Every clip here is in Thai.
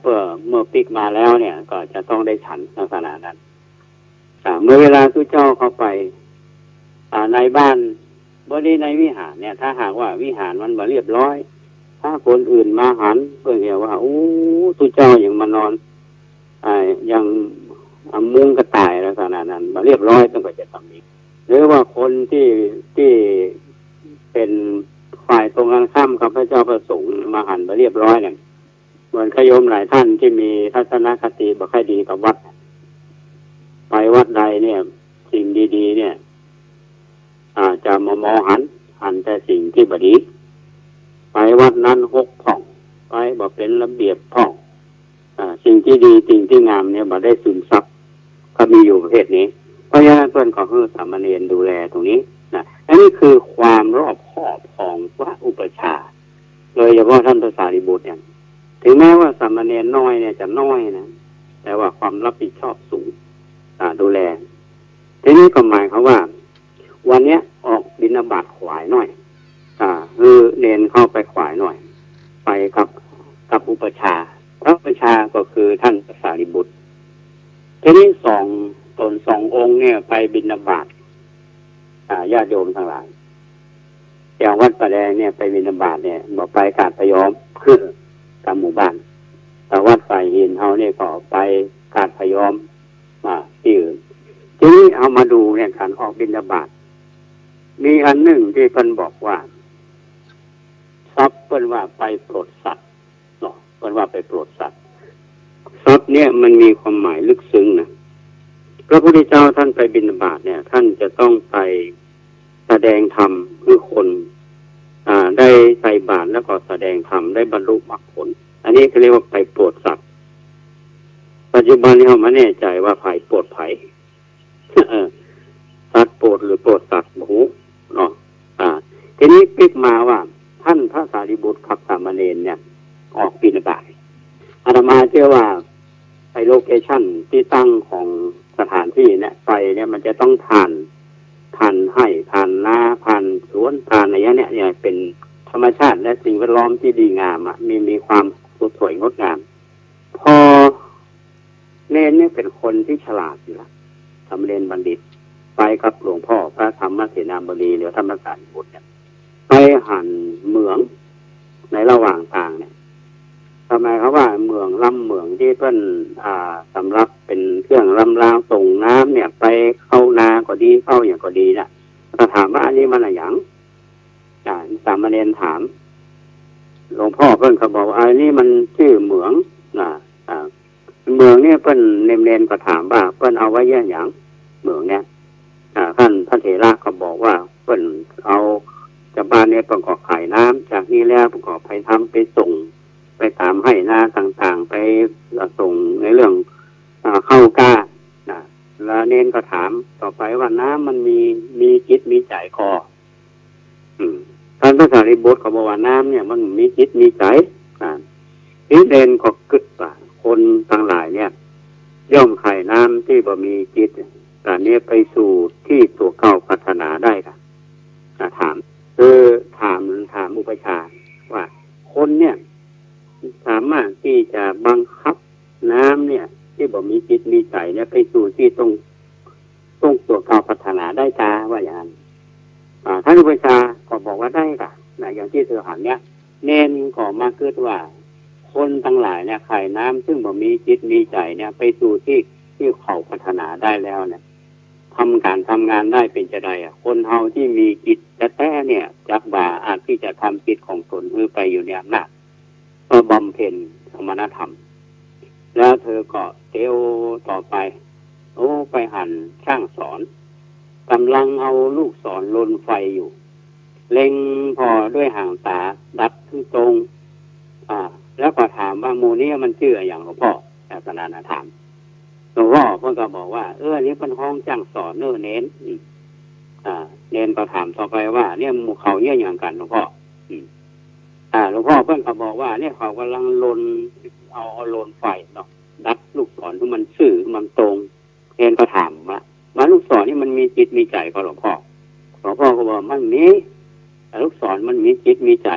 เพื่อเมื่อปิกมาแล้วเนี่ยก็จะต้องได้ฉันลักษณะนั้นเมื่อเวลาทุเจ้าเข้าไปในบ้านบริในวิหารเนี่ยถ้าหากว่าวิหารมันบ่เรียบร้อยถ้าคนอื่นมาหันเพื่อเห็นว่าโอ้ทุเจ้าอย่างมานอนอย่างมุ้งกระต่ายลักษณะนั้นบ่เรียบร้อยต้องก็จะทำอีกหรือว่าคนที่เป็นฝ่ายตรงกันข้ามกับพระเจ้าประสงค์มาหันบ่เรียบร้อยเนี่ยเหมือนขยมหลายท่านที่มีทัศนคติบ่ค่อยดีกับวัดไปวัดใดเนี่ยสิ่งดีๆเนี่ยจะมองหันแต่สิ่งที่บดีไปวัดนั้นหกผ่องไปบอกเป็นระเบียบผ่องสิ่งที่ดีสิ่งที่งามเนี่ยบ่ได้ซึมซับก็มีอยู่ประเภทนี้เพราะฉะนั้นเพื่อนขอให้สามเณรดูแลตรงนี้นะอันนี้คือความรอบคอบของพระอุปชาโดยเฉพาะท่านพระสารีบุตรเนี่ยถึงแม้ว่าสามเณรน้อยเนี่ยจะน้อยนะแต่ว่าความรับผิดชอบสูงดูแลทีนี้ก็หมายเขาว่าวันนี้ออกบิณฑบาตขวายหน่อยคือเนนเข้าไปขวายหน่อยไปกับอุปชาพระอุปชาก็คือท่านพระสารีบุตรทีนี้สององค์เนี่ยไปบิณฑบาตญาติโยมทั้งหลายอย่างวัดประแดงเนี่ยไปบิณฑบาตเนี่ยบอกไปกาดพยอมคือตามหมู่บ้านแต่วัดฝ่ายหินเขาเนี่ยก็ไปกาดพยอมที่อื่นทีนี้เอามาดูเนี่ยการออกบิณฑบาตมีอันหนึ่งที่เพิ่นบอกว่าทรัพย์เพิ่นว่าไปโปรดสัตว์เนาะเพิ่นว่าไปโปรดสัตว์ทรัพย์เนี่ยมันมีความหมายลึกซึ้งนะพระพุทธเจ้าท่านไปบิณฑบาตเนี่ยท่านจะต้องไปแสดงธรรมให้คนได้ใส่บาตรแล้วก็แสดงธรรมได้บรรลุมรรคผลอันนี้เขาเรียกว่าไปโปรดสัตว์ปัจจุบันนี้เราไม่แน่ใจว่าใครโปรดไผสัตว์โปรดหรือโปรดสัตว์หูเนาะทีนี้ปิกมาว่าท่านพระสารีบุตรขับสามเณรเนี่ยออกบิณฑบาตอาตมาเชื่อว่าไอ้โลเคชั่นที่ตั้งของสถานที่เนี่ยไปเนี่ยมันจะต้องผ่านให้ผ่านนาผ่านสวนผ่านอะไรเนี่ยเป็นธรรมชาติและสิ่งแวดล้อมที่ดีงามมีความสวยงดงามพอเนรเนี่ยเป็นคนที่ฉลาดอยู่แล้วสามเณรบัณฑิตไปกับหลวงพ่อพระธรรมเสนาบดีหรือธรรมสารีบุตรเนี่ยไปหั่นเหมืองในระหว่างทางเนี่ยทำไมเขาว่าเหมืองที่เพิ่นสำหรับเป็นเครื่องลำรางส่งน้ำเนี่ยไปเข้านาก็ดีเข้าอย่างก็ดีนะถ้าถามว่าอันนี้มันอะไรอย่างสามเณรถามหลวงพ่อเพิ่นเขาบอกว่าอันนี้มันชื่อเหมืองเหมืองเนี่ยเพิ่นเนมก็ถามว่าเพิ่นเอาไว้อย่างเหมืองเนี่ยท่านพระเถระก็บอกว่าเพิ่นเอาจากบ้านเนี่ยประกอบขายน้ำจากนี้แล้วประกอบไปทำไปส่งไปตามให้นาต่างๆไปส่งในเรื่องเข้ากล้าแล้วเน้นก็ถามต่อไปว่าน้ำมันมีจิตมีใจคอท่านพระสารีบุตรก็บอกว่าน้ำเนี่ยมันมีจิตมีใจนี่เด่นก็กึศว่าคนทั้งหลายเนี่ยย่อมไข่น้ำที่บ่มีจิตแต่นี้ไปสู่ที่ตัวเก่าพัฒนาได้ค่ะถามถามอุปชาว่าคนเนี่ยสามารถที่จะบังคับน้ำเนี่ยที่บ่มีจิตมีใจเนี่ยไปสู่ที่ต้องตัวเก่าพัฒนาได้ตาว่าอย่างนั้นท่านอุปชาก็บอกว่าได้ค่ะอย่างที่เธอหันเนี่ยเน้นก็มาคิดว่าคนทั้งหลายเนี่ยไข่น้ำซึ่งบ่มีจิตมีใจเนี่ยไปสู่ที่เขาพัฒนาได้แล้วเนี่ยทำงานได้เป็นจะได้คนเฮาที่มีจิตแท้ๆเนี่ยจักบ่าอาจที่จะทำจิตของตนให้ไปอยู่ในอำนาจก็บำเพ็ญสมณธรรมแล้วเธอก็เที่ยวต่อไปไปหั่นช่างสอนกำลังเอาลูกศรลนไฟอยู่เล็งพอด้วยห่างตาดัดขึ้นตรงแล้วก็ถามว่าหมู่นี้มันชื่ออย่างหลวงพ่อศาสนาถามหลวงพ่อเพิ่นก็บอกว่านี่เป็นห้องจ้างสอนเน้นเน้นก็ถามต่อไปว่าเนี่ยหมู่เขาเนี่ยอย่างกันหลวงพ่อหลวงพ่อเพิ่นก็บอกว่าเนี่ยเขากำลังลนเอาลนไฟเนาะดัดลูกศรที่มันซื่อมันตรงเน้นก็ถามว่าลูกศรนี่มันมีจิตมีใจก็หลวงพ่อก็บอกมันมีลูกศรมันมีจิตมีใจ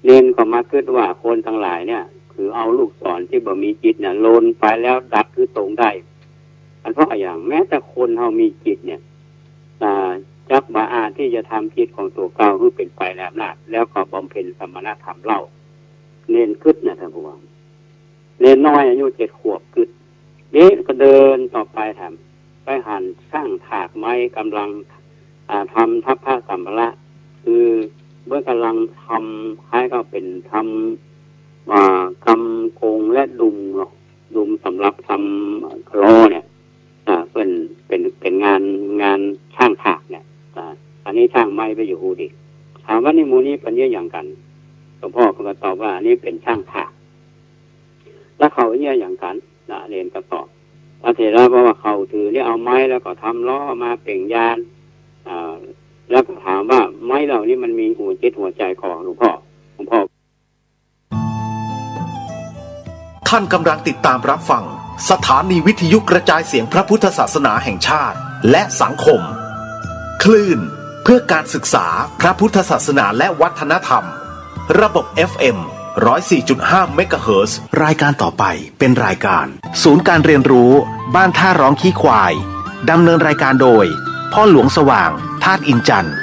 เน้นก็มาคิดว่าคนทั้งหลายเนี่ยคื คือเอาลูกศรที่บ่มีจิตเนี่ยโลนไปแล้วดัดคือตรงได้อันเพราะอย่างแม้แต่คนเฮามีจิตเนี่ยจักมาอาที่จะทำจิตของตัวเก่าคือเป็นไปแล้วนะแล้วก็บำเพ็ญสมณธรรมเล่าเน้นขึ้นนะท่านผู้ว่าเน้นน้อยอายุ7 ขวบขึ้นก็เดินต่อไปทำไปหันสร้างถากไม้กำลังทำทัพพระสัมภาระคือเมื่อกำลังทำคล้ายก็เป็นทำกำโกงและดุมสำหรับทำคลอเนี่ยเป็นงานช่างถากเนี่ยอันนี้ช่างไม้ไปอยู่ฮูดิถามว่านี่มูนี้เป็นเยอะอย่างกันหลวงพ่อก็ตอบว่านี่เป็นช่างถากแล้วเขาเนี่ยอย่างกันเรียนก็ตอบพระเถระบอกว่าเขาถือเนี่ยเอาไม้แล้วก็ทำล้อมาเปล่งยานแล้วก็ถามว่าไม้เหล่านี้มันมีหัวจิตหัวใจของหลวงพ่อท่านกำลังติดตามรับฟังสถานีวิทยุกระจายเสียงพระพุทธศาสนาแห่งชาติและสังคมคลื่นเพื่อการศึกษาพระพุทธศาสนาและวัฒนธรรมระบบ FM 104.5 เมกะเฮิรตซ์รายการต่อไปเป็นรายการศูนย์การเรียนรู้บ้านท่าร้องขี้ควายดำเนินรายการโดยพ่อหลวงสว่างธาตุอินจันทร์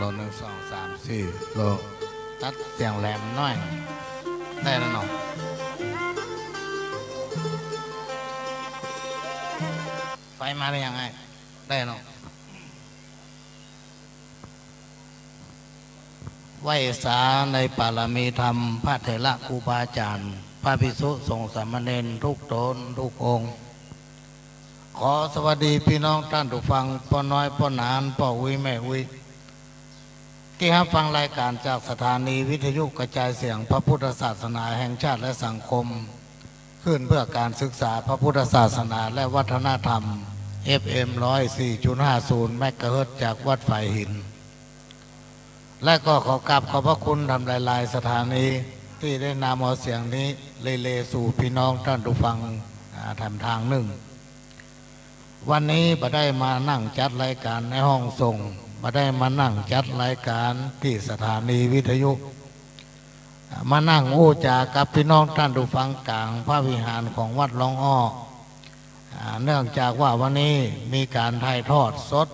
โล1 2 3 4โลตัดเสียงแหลมน้อยได้แล้วเนาะไฟมาได้ยังไงได้เนาะไหว้สาในปารมีธรรมพระเถระครูบาอาจารย์พระภิกษุสงฆ์สามเณรทุกตนทุกองค์ขอสวัสดีพี่น้องท่านผู้ฟังพ่อน้อยพ่อนานพ่ออุ้ยแม่อุ้ยที่รับฟังรายการจากสถานีวิทยุกระจายเสียงพระพุทธศาสนาแห่งชาติและสังคมขึ้นเพื่อการศึกษาพระพุทธศาสนาและวัฒนธรรม FM 104.50 เมกะเฮิรตซ์จากวัดฝ่ายหินและก็ขอกราบขอบพระคุณทำหลายๆสถานีที่ได้นำเอาเสียงนี้เลสู่พี่น้องท่านผู้ฟังทางหนึ่งวันนี้บ่ได้มานั่งจัดรายการในห้องส่งมาได้มานั่งจัดรายการที่สถานีวิทยุมานั่งโอ้จากับพี่น้องท่านผู้ฟังกลางพระวิหารของวัดหลวงอ้อเนื่องจากว่าวันนี้มีการถ่ายทอดสด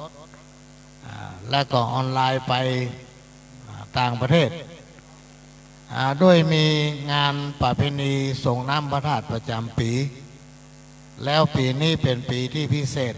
และก็ออนไลน์ไปต่างประเทศด้วยมีงานประเพณีส่งน้ำพระธาตุประจำปีแล้วปีนี้เป็นปีที่พิเศษส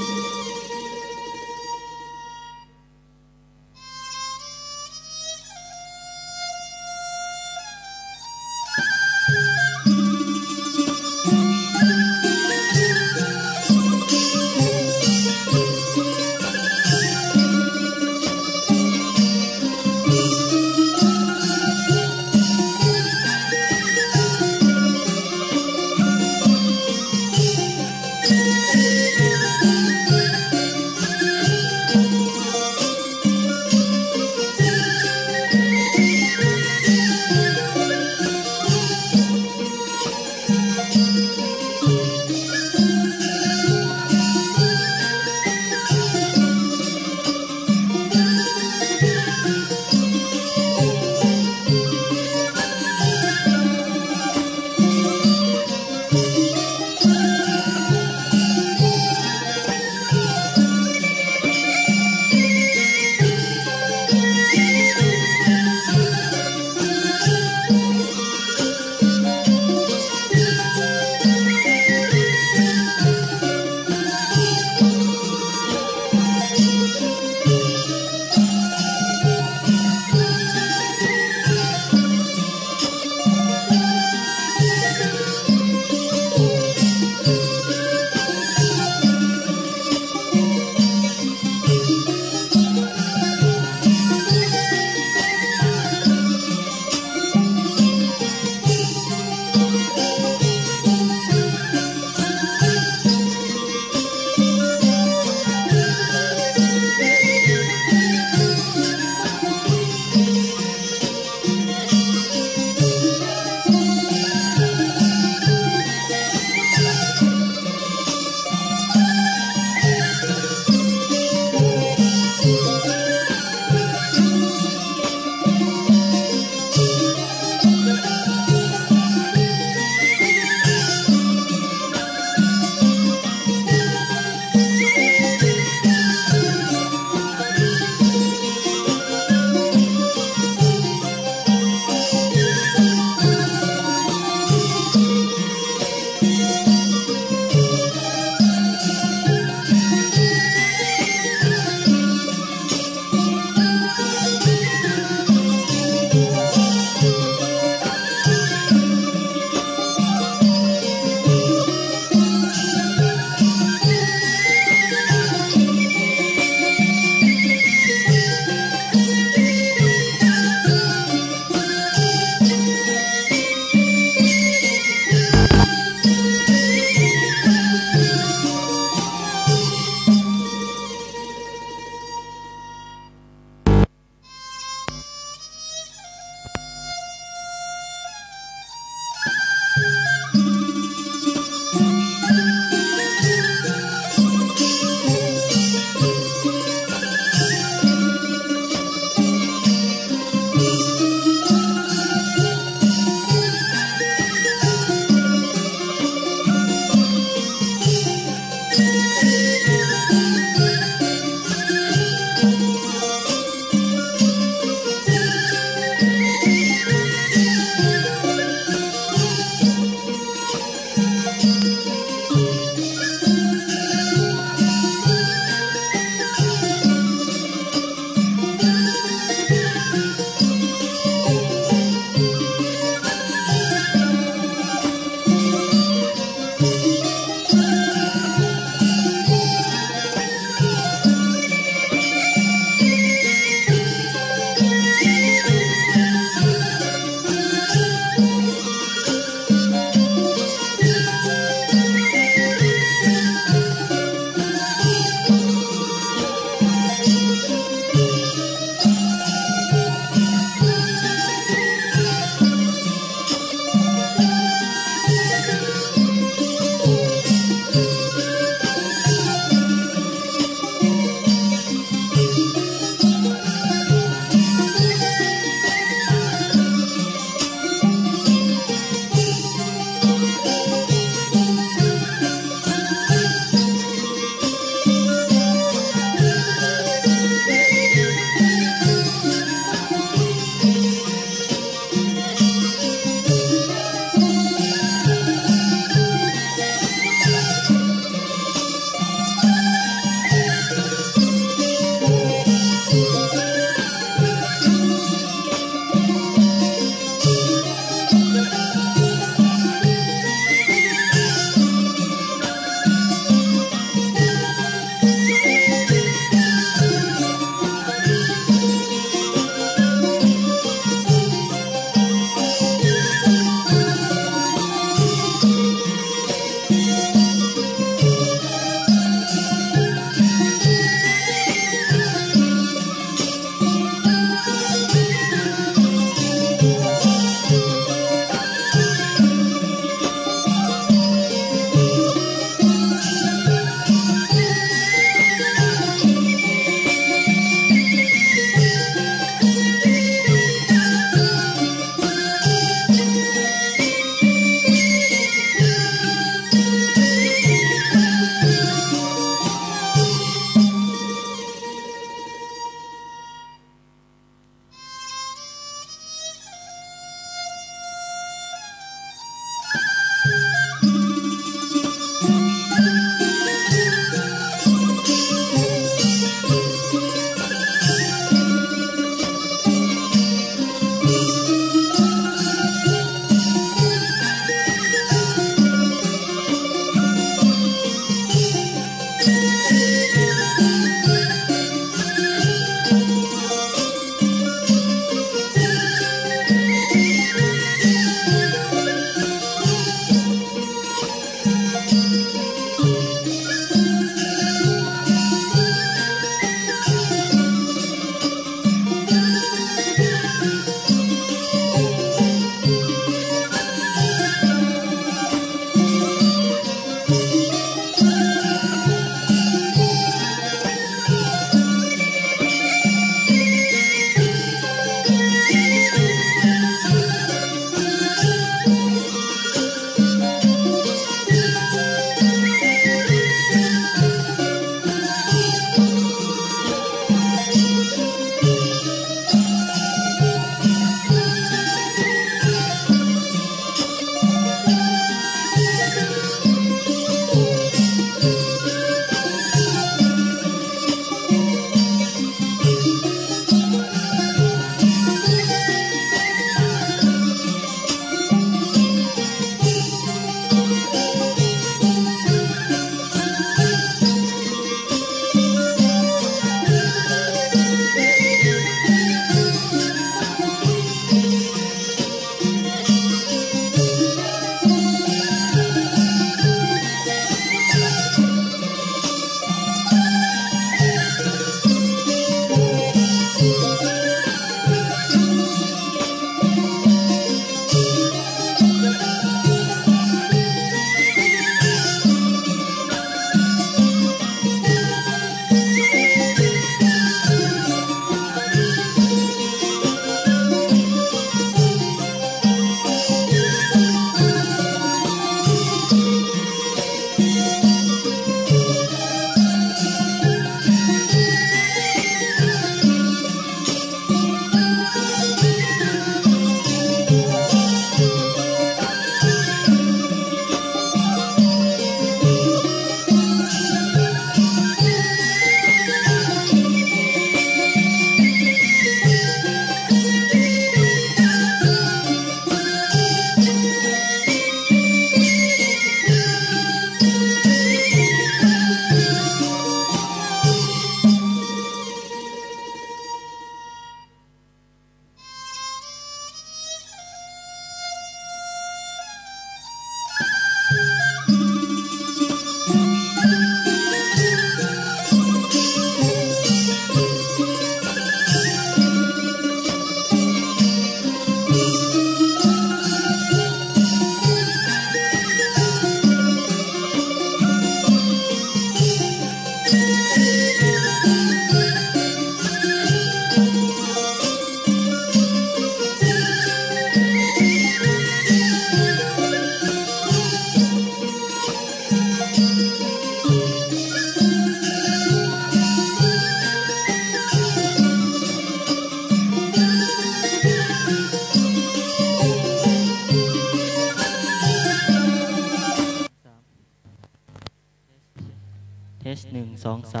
3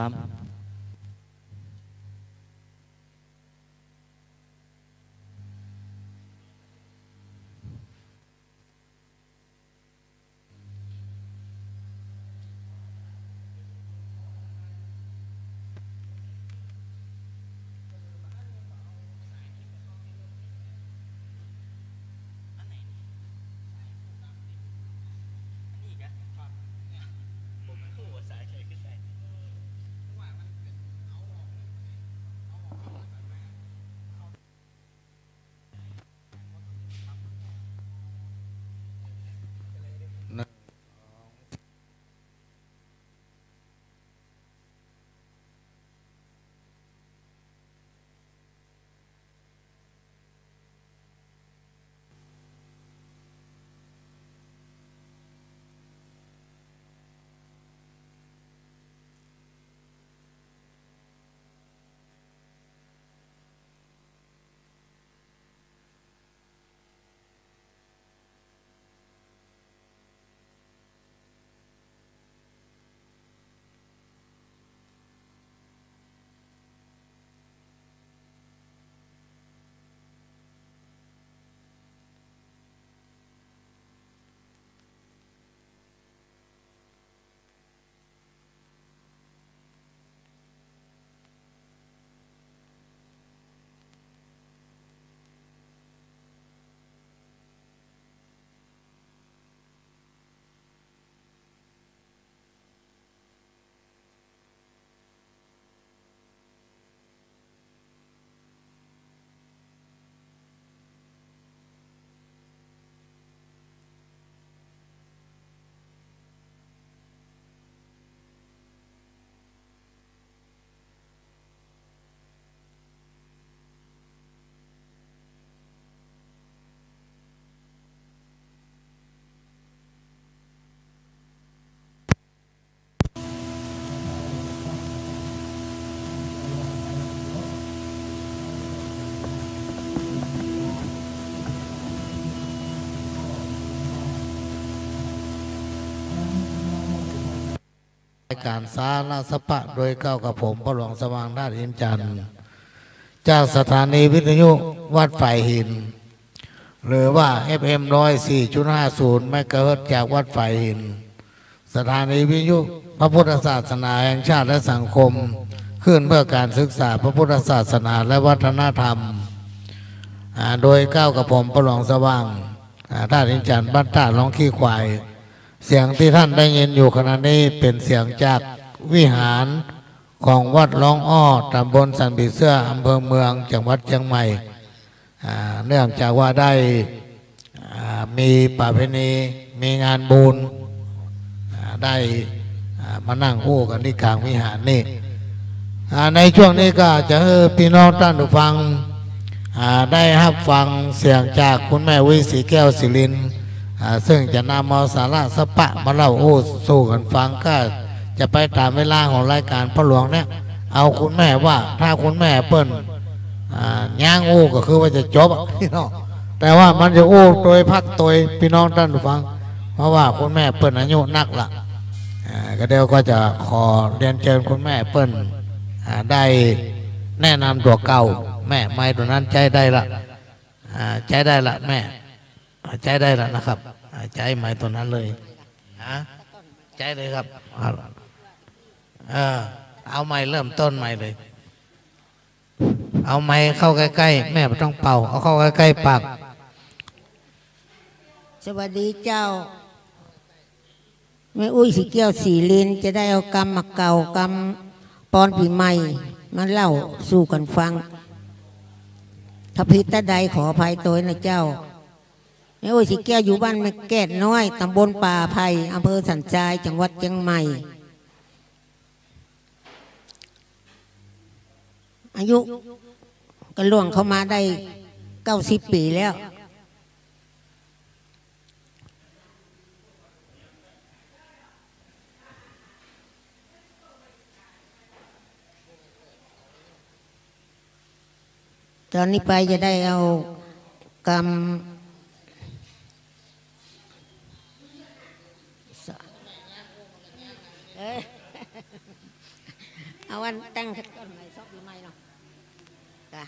การสาราสปะโดยเก้ากับผมพระหลวงสว่างราชอินจันทร์จากสถานีวิทยุวัดฝ่ายหินหรือว่า FM 104.50 เมกะเฮิรตซ์จากวัดฝ่ายหินสถานีวิทยุพระพุทธศาสนาแห่งชาติและสังคมขึ้นเพื่อการศึกษาพระพุทธศาสนาและวัฒนธรรมโดยเก้ากับผมพระหลวงสว่างราชอินจันทร์บ้านท่าหนองขี้ควายเสียงที่ท่านได้ยินอยู่ขณะนี้เป็นเสียงจากวิหารของวัดร้องอ้อตำบลสันปีเสื้ออำเภอเมืองจังหวัดเชียงใหม่เนื่องจากว่าได้มีประเพณีมีงานบุญได้มานั่งคู่กันที่กลางวิหารนี่ในช่วงนี้ก็จะให้พี่น้องท่านผู้ฟังได้รับฟังเสียงจากคุณแม่วิศรีแก้วศิรินซึ่งจะนำเอาสาระสปะมาเล่าสู่กันฟังก็จะไปตามเวลาของรายการพระหลวงเนี่ยเอาคุณแม่ว่าถ้าคุณแม่เปิ้นย่างก็คือว่าจะจบพี่น้องแต่ว่ามันจะโดยพักโดยพี่น้องท่านผู้ฟังเพราะว่าคุณแม่เปิ้นอายุนักละก็เดี๋ยวก็จะขอเรียนเชิญคุณแม่เปิ้นได้แนะนำตัวเก่าแม่ไม่ตัวนั้นใจได้ละใจได้ละแม่ใจได้ละนะครับใจไม้ตัวนั้นเลยใจเลยครับเอาไม้เริ่มต้นใหม่เลยเอาไม้เข้าใกล้ๆแม่ไม่ต้องเป่าเอาเข้าใกล้ๆปากสวัสดีเจ้าแม่อุ้ยสีแก้วสีลินจะได้เอากรรมมาเก่ากรรมปอนปีใหม่มาเล่าสู่กันฟังถ้าผิดแต่ใดขออภัยตัวนะเจ้าแม่อุ้ยสีแก้วอยู่บ้านแม่แก้ดน้อยตำบลป่าไผ่อำเภอสันทรายจังหวัดเชียงใหม่อายุก็ล่วงเข้ามาได้90 ปีแล้วตอนนี้ไปจะได้เอากรรม เอาวันตั้งต้นใหม่ซอกปีใหม่เนาะจ้ะ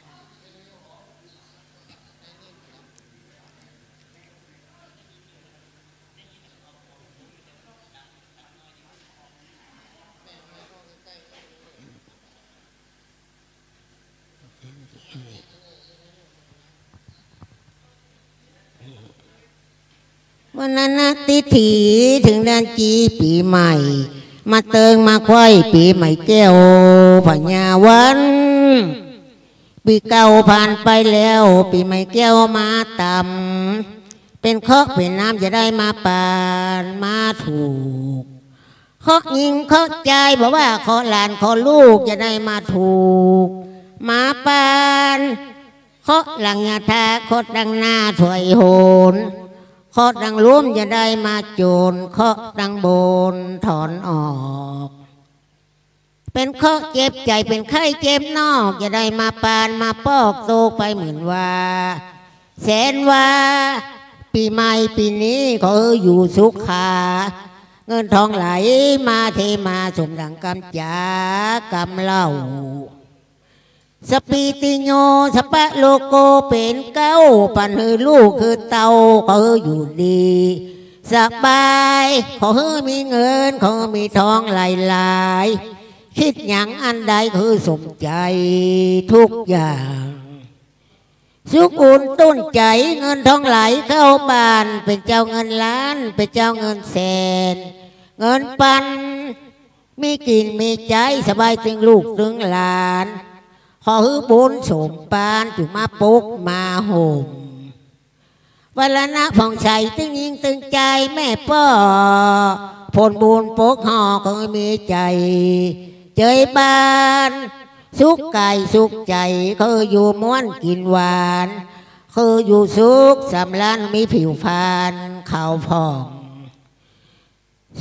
วันนั้นนะติถีถึงเดือนจีปีใหม่มาเติงมาควายปีใหม่แก้วพญาวันปีเก่าผ่านไปแล้วปีใหม่แก้วมาต่ำเป็นเคาะเป็นน้ำจะได้มาปานมาถูกเคาะยิงเคาะใจบอกว่าเคาะหลานเคาะลูกจะได้มาถูกมาปานเคาะหลังยาทาเคาะดังหน้าถวยโหนเคาะดังล้มจะได้มาโจรเคาะดังโบนถอนออกเป็นเคาะเจ็บใจเป็นไข้เจ็บนอกจะได้มาปานมาปอกโตไปเหมือนว่าแสนว่าปีใหม่ปีนี้เขาอยู่สุขาเงินทองไหลมาเทมาสมดังกำจากำเล่าสปีติโยสปะโลโกเป็นเก้าปันหือลูกคือเตาเขาอยู่ดีสบายเขามีเงินเขามีทองหลายๆคิดอย่างอันใดคือสมใจทุกอย่างสุขอุ่นต้นใจเงินทองไหลเข้าบ้านเป็นเจ้าเงินล้านเป็นเจ้าเงินแสนเงินปันมีกินมีใจสบายถึงลูกถึงหลานขอฮือบุญสมปานจุมาปุกมาห่มวันละนะผ่องใสตึงยิงตึงใจแม่พ่อผลบุญปุกห่อก็มีใจเจยบานสุขกายสุขใจคืออยู่ม้วนกินหวานคืออยู่สุขสำลันมีผิวพรรณขาวผ่อง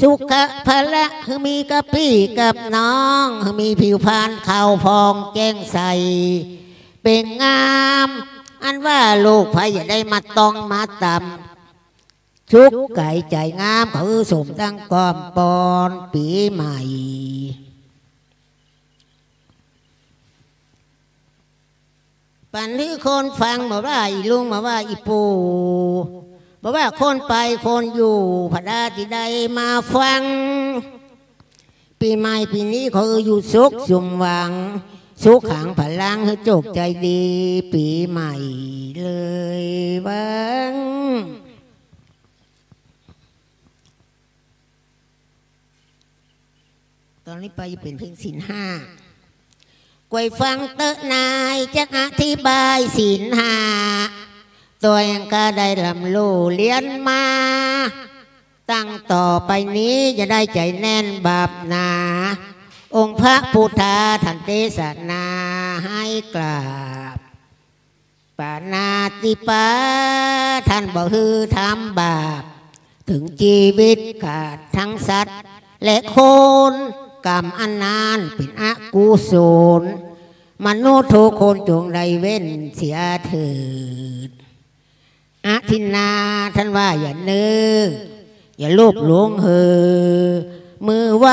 สุขภละคือมีกับพี่กับน้องคือมีผิวพรรณขาวผ่องแจ้งใสเป็นงามอันว่าลูกพายอย่าได้มาต้องมาต่ำสุขกายใจงามคือสมตั้งกอมปอนปีใหม่ปันที่คนฟังบอกว่าอีลุงบอกว่าอีปูบอกว่าคนไปคนอยู่พระดาที่ใดมาฟังปีใหม่ปีนี้เขาอยู่สุขสมหวังสุขขังพลังให้โจกใจดีปีใหม่เลยวังตอนนี้ไปเป็นเพลงศีลห้ากวยฟังเตอะนายจะอธิบายศีลห้าตัวเองก็ได้ลำลู่เลี้ยนมาตั้งต่อไปนี้จะได้ใจแน่นบาปนาองค์พระพุทธาท่านเทศนาให้กราบปานาติปาท่านบอกฮือทำบาปถึงชีวิตขาดทั้งสัตว์และคนกรรมอันนานเป็นอกุศลมนุษย์ทุกคนจงได้เว้นเสียเถิดอธินาท่านว่าอย่าเนื้ออย่าลูบหลวงเฮอมือไว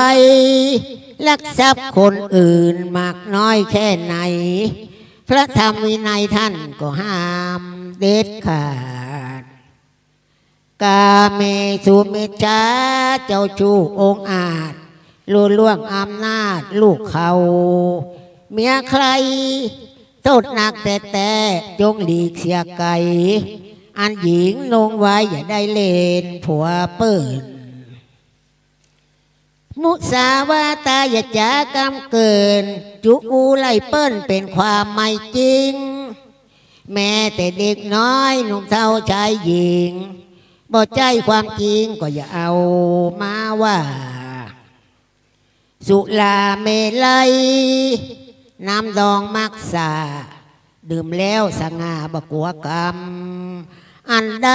ลักทรัพย์คนอื่นมากน้อยแค่ไหนพระธรรมวินัยท่านก็ห้ามเด็ดขาดกาเมสุเมชาเจ้าชู้องอาจล่วงอำนาจลูกเขาเมียใครโทษหนักแต่จงหลีกเสียไกลอันหญิงลงไว้อย่าได้เล่นผัวเปิดมุสาวาตาอย่าจากำเกินจุอูไล่เปิ้นเป็นความไม่จริงแม้แต่เด็กน้อยหนุ่มเฒ่าชายหญิงบ่ใจความจริงก็อย่าเอามาว่าสุราเมลัยน้ำดองมักษาดื่มแล้วสง่าบกลัวกรรมอันใด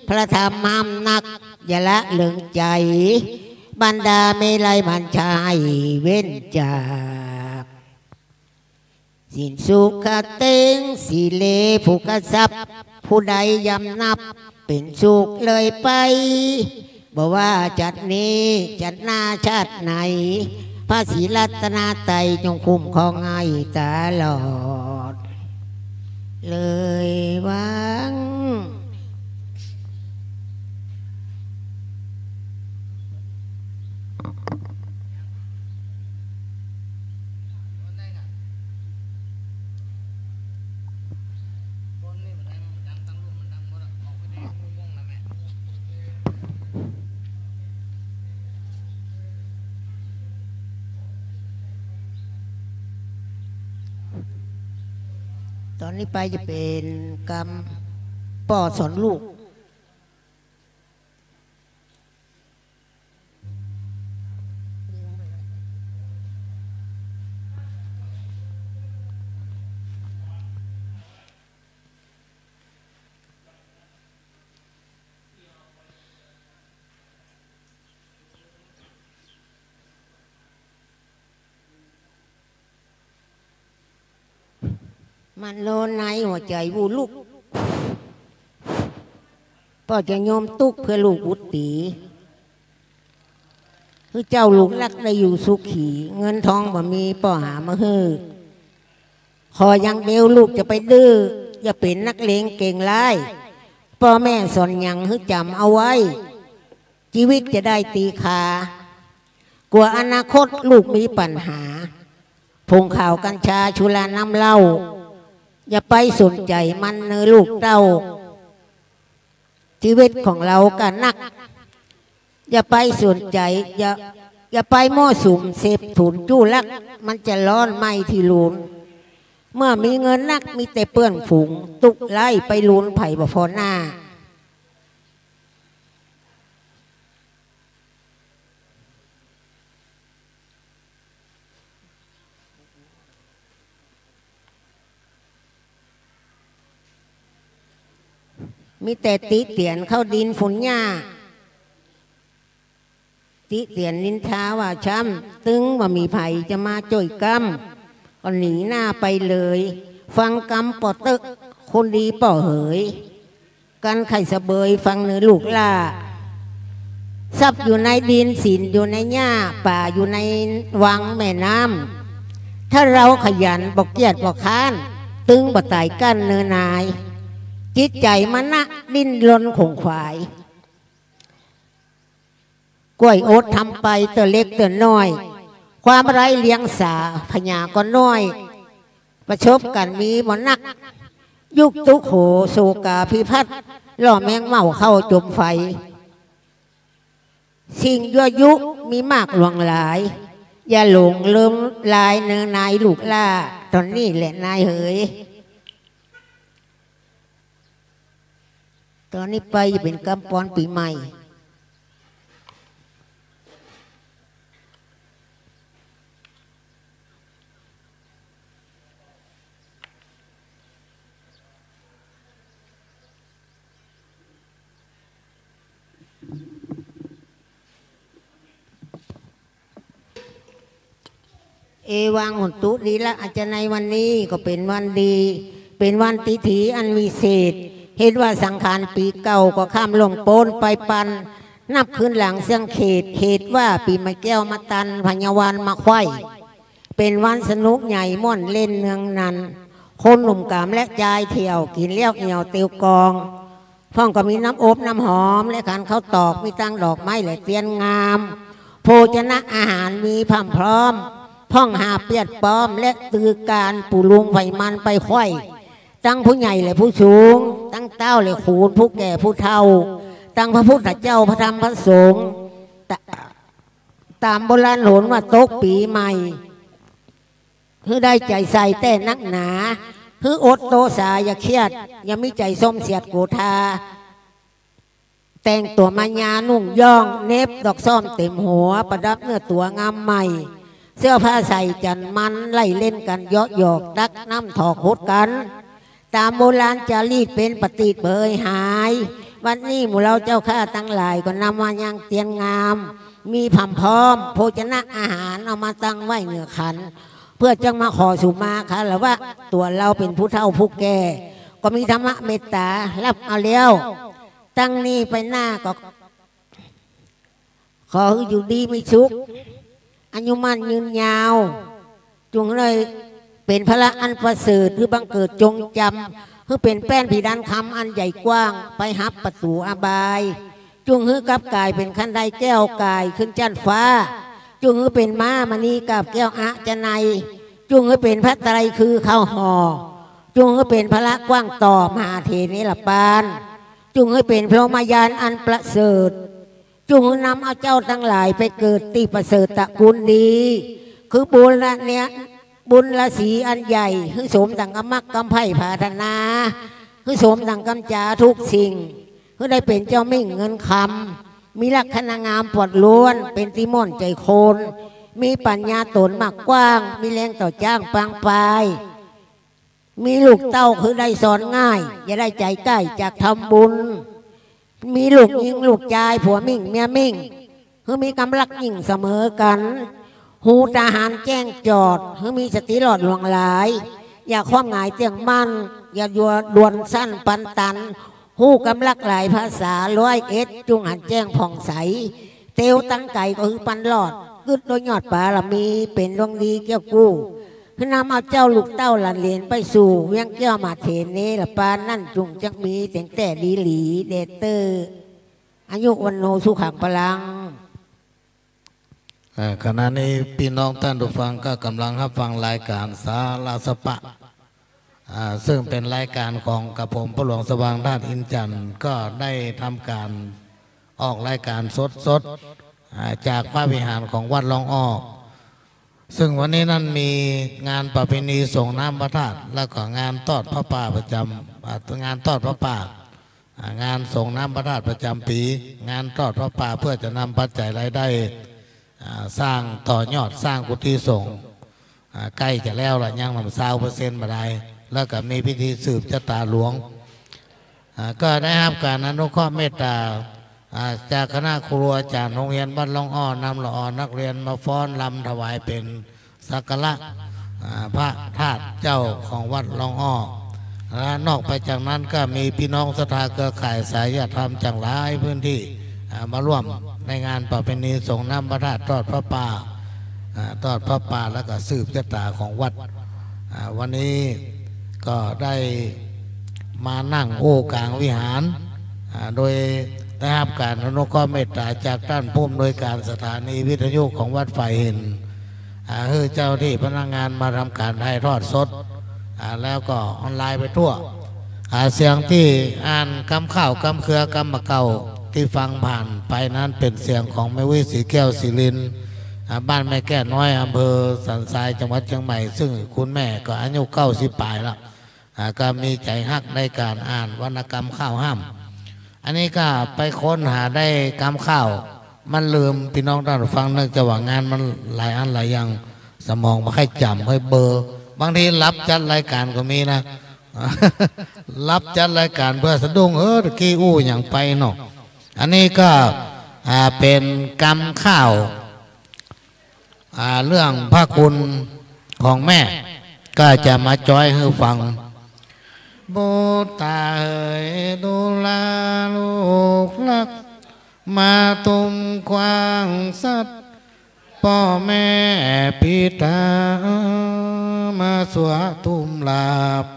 พระธรรมห้ามนักอย่าละเลืองใจบรรดาเมลัยบัญชายเว้นจากสินสุขเต็งสีเลผู้กษับผู้ใดยำนับเป็นสุขเลยไปบอกว่าจัดนี้จัดหน้าชาติไหน พระศรีรัตนาไตรจงคุ้มครองให้ตลอดเลยวังตอนนี้ไปจะเป็นกรรมป่อสอนลูกมันโลนในหัวใจวูลูกพ่อจะโยมตุกเพื่อลูกอุตตีคือเจ้าลูกรักได้อยู่สุขีเงินทองบ่มีป่อหามาฮือขอยังเดียวลูกจะไปดื้ออย่าเป็นนักเลงเก่งร้ายพ่อแม่สอนยังให้จำเอาไว้ชีวิตจะได้ตีขากลัวอนาคตลูกมีปัญหาพงข่าวกัญชาชุลาน้ำเหล้าอย่าไปสนใจมันเนื้อลูกเต้าชีวิตของเรากันนักอย่าไปสนใจอย่าไปมั่วสุมเสพถุนจู้ลักมันจะร้อนไหมที่ลูนเมื่อมีเงินนักมีแต่เปื้อนฝูงตุกไล่ไปลูนไผ่บ่พอหน้ามีแต่ติเตียนเข้าดินฝนหญ้าติเตียนนินทาว่าช้ำตึงว่ามีไผ่จะมาจ่อยกรรมก็หนีหน้าไปเลยฟังกรรมปอตึกคนดีป่อเหยกันไข่สะเบยฟังเนื้อลูกล่าทรัพย์อยู่ในดินศีลอยู่ในหญ้าป่าอยู่ในวังแม่น้ำถ้าเราขยันบอกเกียรติบอกค้านตึงบ่ตายกั้นเนื้อนายจิตใจมันนะดิ้นรนขงขวายกล้วยโอ๊ตทำไปเต่อเล็กเต่อน้อยความไร้เลี้ยงสาพญาก็น้อยประชบกันมีบ่นักยุกตุกโหโศกาพิพัฒน์ล่อแมงเม่าเข้าจมไฟสิ่งยั่วยุมีมากหลวงหลายอย่าหลงลืมลายเนื้อนายลูกล่าตอนนี้แหละนายเหยตอนนี้ไปเป็นกำปอนปีใหม่เอวังหุนตุดีละอาจจะในวันนี้ก็เป็นวันดีเป็นวันติถีอันวิเศษเห็นว่าสังขารปีเก่าก็ข้ามลงโปนไปปันนับคืนหลังเสียงเขตเหตุว่าปีไม้แก้วมาตันพญาวานมาไข่เป็นวันสนุกใหญ่ม่อนเล่นเนืองนันคนหนุ่มกามและจายเที่ยวกินเลี้ยวเอี่ยวเตียวกองพ่องก็มีน้ำอบน้ำหอมและขันข้าวตอกมีตั้งดอกไม้และเตียนงามโภชนะอาหารมีพร้อมพร้อมพ่องหาเปียดป้อมและตือการปูลุงไฟมันไปไข่ตั้งผู้ใหญ่และผู้สูงตั้งเต้าและขูนผู้แก่ผู้เฒ่าตั้งพระพุทธเจ้าพระธรรมพระสงฆ์ตามโบราณโหนว่าตกปีใหม่คือได้ใจใส่แต่นักหนาคืออดโตสาอย่าเครียดอย่ามีใจส้มเสียดโกธาแต่งตัวมายานุ่งย่องเน็บดอกซ้อมเต็มหัวประดับเนื้อตัวงามใหม่เสื้อผ้าใส่จันมันไล่เล่นกันเยาะหยอกดักน้ำถอกโคดกันตามโบราณจารีตเป็นปฏิเบยหายวันนี้หมู่เราเจ้าข้าตั้งหลายก็นำมายังเตียนงามมีผำพร้อมโภชนะอาหารเอามาตั้งไว้เหนือขันเพื่อจังมาขอสุมาค่ะหรือว่าตัวเราเป็นผู้เฒ่าผู้แก่ก็มีธรรมะเมตตารับเอาแล้วตั้งนี้ไปหน้าก็ขออยู่ดีไม่ชุกอ อายุมั่นยืนยาวจงเลยเป็นพระอันประเสริฐหรือบังเกิดจงจำคือเป็นแป้นผีดันคำอันใหญ่กว้างไปหับประตูอบายจงฮือกับกายเป็นคันไดแก้วกายขึ้นจันฟ้าจงฮือเป็นม้ามณีกับแก้วอะจะในจงฮือเป็นพระไตรคือข้าวห่อจงฮือเป็นพระกว้างต่อมหาเถรนิลปานจงฮือเป็นพระมายานอันประเสริฐจงฮือนำเอาเจ้าทั้งหลายไปเกิดที่ประเสริฐตระกูลดีคือบุญละเนี้ยบุญละสีอันใหญ่คือสมดังกำมักกำไพ่ภาธนาคือสมดังกำจาทุกสิ่งคือได้เป็นเจ้ามิ่งเงินคำมีลักษณะงามปวดล้วนเป็นที่ม่อนใจโคนมีปัญญาตนมากกว้างมีแรงต่อจ้างปางปายมีลูกเต้าคือได้สอนง่ายอย่าได้ใจใกล้จากทำบุญมีลูกยิงลูกชายผัวมิ่งเมียมิ่งคือมีกำลังยิ่งเสมอกันหูทหารแจ้งจอดคือมีสติหลอดหลวงหลายอย่าคว่ำหงายเตียงมั่นอย่าดวนสั้นปันตันหูกำลังหลายภาษา101จุงหันแจ้งผ่องใสเตียวตั้งไก่ก็คือปันหลอดกึดโดยยอดป่าละมีเป็นดวงดีเกี่ยวกู้คือนำเอาเจ้าลูกเต้าหลานเหลนไปสู่เวียงแก้วมาเทนนี้ละปานนั่นจุงจักมีแต่ดีหลีเดเตอร์อายุวันโนสุขังพลังขณะนี้พี่น้องท่านผู้ฟังก็กำลังรับฟังรายการสาราสปะซึ่งเป็นรายการของกระผมพระหลวงสว่างธาตุอินจันทร์ก็ได้ทำการออกรายการสดจากพระวิหารของวัดหลวงอ้อซึ่งวันนี้นั่นมีงานประเพณีส่งน้ำพระธาตุแล้วก็งานทอดพระป่าประจำงานทอดพระป่างานส่งน้ำพระธาตุประจำปีงานทอดพระป่าเพื่อจะนำปัจจัยรายได้สร้างต่อยอดสร้างกุฏิสงฆ์ใกล้จะแล้วละยังมัน20%มาได้แล้วก็มีพิธีสืบชะตาหลวงก็ได้รับการอนุเคราะห์เมตตาจากคณะครูอาจารย์โรงเรียนบ้านหลวงอ้อนำละออนนักเรียนมาฟ้อนลำถวายเป็นสักการะพระธาตุเจ้าของวัดหลวงอ้อและนอกไปจากนั้นก็มีพี่น้องศรัทธาเครือข่ายสายธรรมจากหลายพื้นที่มาร่วมในงานประเพณีส่งน้ำพระธาตุทอดพระป่าแล้วก็สืบชะตาของวัดวันนี้ก็ได้มานั่งโอ้กลางวิหารโดยได้รับการอนุเคราะห์เมตตาจากท่านผู้อำนวยการสถานีวิทยุของวัดฝ่ายเห็นคือเจ้าที่พนักงานมาทำการถ่ายทอดสดแล้วก็ออนไลน์ไปทั่วเสียงที่อ่านคำข้าวคำเครือกำมะเก่าที่ฟังผ่านไปนั้นเป็นเสียงของแม่วิสีแก้วศิรินบ้านแม่แก้น้อยอำเภอสันทรายจังหวัดเชียงใหม่ซึ่งคุณแม่ก็อายุ90 ปลายแล้วก็มีใจฮักในการอ่านวรรณกรรมข้าวห้ามอันนี้ก็ไปค้นหาได้กรรมข้าวมันลืมพี่น้องท่านฟังเนื่องจากว่างานมันหลายอันหลายอย่างสมองไม่ค่อยจำไม่เบอร์บางทีรับจัดรายการก็มีนะ รับจัดรายการเพื่อสะดุ้งกี้อู้อย่างไปเนาะอันนี้ก็เป็นกรรมข้าวเรื่องพระคุณของแม่ก็จะมาจอยให้ฟังบุตรตาเอ๋ยดูแลลูกรักมาตุมกว้างสัตว์พ่อแม่พิตามาสวะตุมลา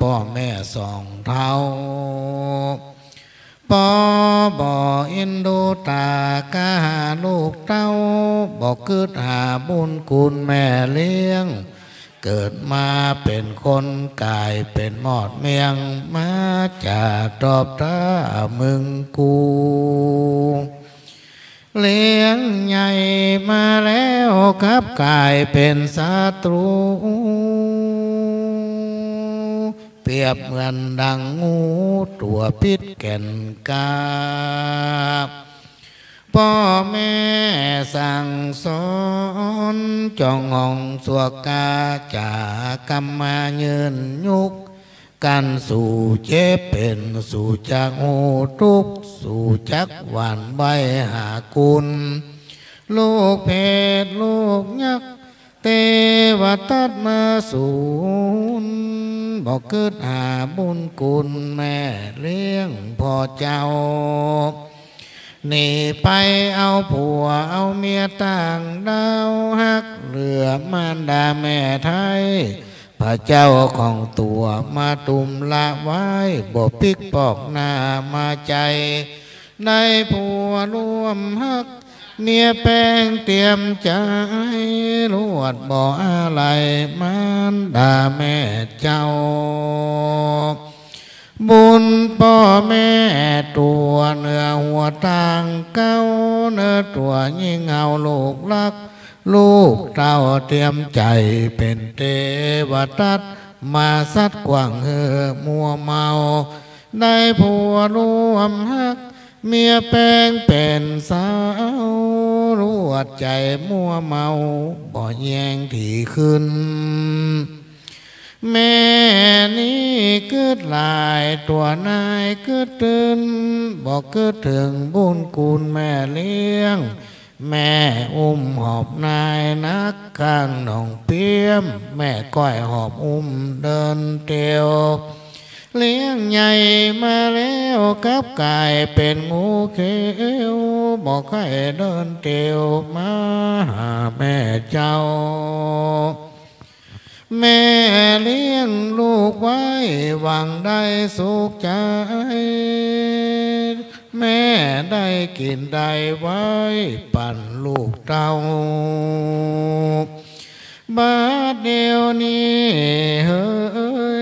พ่อแม่สองเท้าปอบ่ออินดูตากาหาลูกเต้าบอกเกิดหาบุญคุณแม่เลี้ยงเกิดมาเป็นคนกายเป็นหมอดเมียงมาจากตอบตามึงกูเลี้ยงใหญ่มาแล้วครับกายเป็นศัตรูเปรียบเหมือนดังงูตัวพิษแก่นกาพ่อแม่สั่งสอนจองห้องสวกาจากรรมาเยินยุกกันสู่เจ็บเป็นสู่จักหูทุกสู่จักหวานใบหากุลลูกเพศลูกยักษ์เทวทัตมาสูนบอกเกิดหาบุญคุณแม่เลี้ยงพ่อเจ้า หนีไปเอาผัวเอาเมียต่างดาวฮักเหลือมารดาแม่ไทยพระเจ้าของตัวมาตุมละไว้บ่ปิกปอกหน้ามาใจได้ผัวร่วมฮักเมียแป้งเตรียมใจรวดบ่ออะไรมารดาแม่เจ้าบุญพ่อแม่ตัวเนื้อหัวต่างเก้าเนื้อตัวยิ่งเอาลูกรักลูกเต้าเตรียมใจเป็นเทวทัตมาสัดกว่างเหือมัวเมาได้ผัวร่วมฮักเมียแป้งเป็นสาวรวดใจมัวเมาบ่แยงที่ขึ้นแม่นี้เกิดลายตัวนายเกิดตื่นบอกเกิดถึงบุญกูลแม่เลี้ยงแม่อุ้มหอบนายนักข้างหนองเปี้ยมแม่ก้อยหอบอุ้มเดินเตียวเลี้ยงใหญ่มาแล้วกับกายเป็นงูเขียวบอกให้เดินเตียวมาหาแม่เจ้าแม่เลี้ยงลูกไว้หวังได้สุขใจแม่ได้กินได้ไว้ปั่นลูกเต้าบาดเดียวนี้เฮ้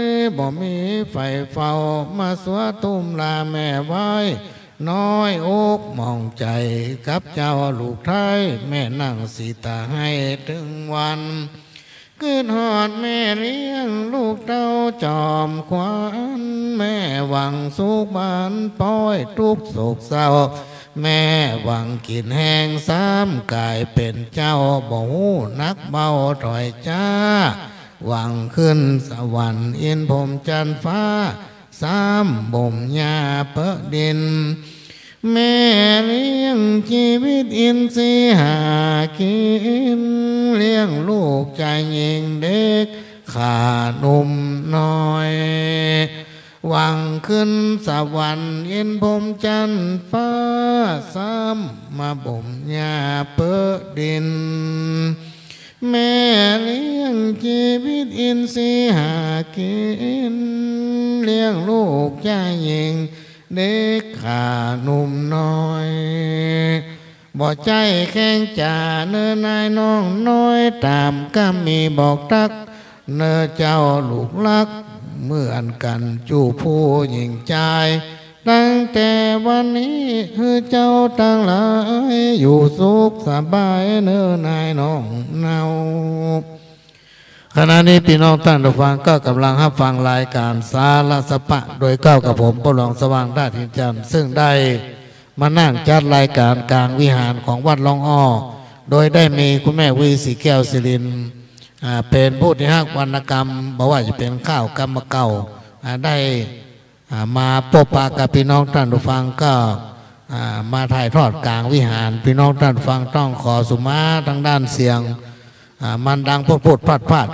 ยบ่มีไฟเฝ้ามาสวตุ้มลาแม่ไว้น้อยอกมองใจกับเจ้าลูกไทยแม่นั่งสีตาให้ถึงวันขึ้นหอดแม่เลี้ยงลูกเต้าจอมขวัญแม่หวังสุขบานป้อยทุกโศกเศร้าแม่หวังกินแห้งซ้ำกายเป็นเจ้าบ่หูนักเบาถอยจ้าหวังขึ้นสวรรค์อินพรหมจันทร์ฟ้าซ้ำบ่มยาเปะดินแม่เลี้ยงชีวิตอินทรีย์หากินเลี้ยงลูกใจยิงเด็กขาหนุ่มน้อยหวังขึ้นสวรรค์อินพรหมจันทร์ฟ้าซ้ำมาบ่มยาเปะดินแม่เลี้ยงชีวิตอินทรีย์หากินเลี้ยงลูกใจยิงเด็กขาหนุ่มน้อยบ่ใจแข้งจ่าเนื้อนายน้องน้อยตามก็มีบอกตักเนื้อเจ้าลูกรักเหมือนกันจูผู้หญิงใจตั้งแต่วันนี้คือเจ้าตั้งหลายอยู่สุขสบายเนื้อนายน้องเนาขณะนี้พี่น้องท่านผู้ฟังก็กำลังรับฟังรายการสารสปะโดยก้าวกับผมปลองสว่างด้านทินจันทร์ซึ่งได้มานั่งจัดรายการกลางวิหารของวัดหลวงอ้อโดยได้มีคุณแม่วีศรีแก้วศิรินเป็นผู้ที่ฮักวรรณกรรมบอกว่าจะเป็นข้าวกรรมเก่าได้มาพบปะกับพี่น้องท่านผู้ฟังก็มาถ่ายทอดกลางวิหารพี่น้องท่านผู้ฟังต้องขอสุมาทางด้านเสียงมันดังพูดพลาด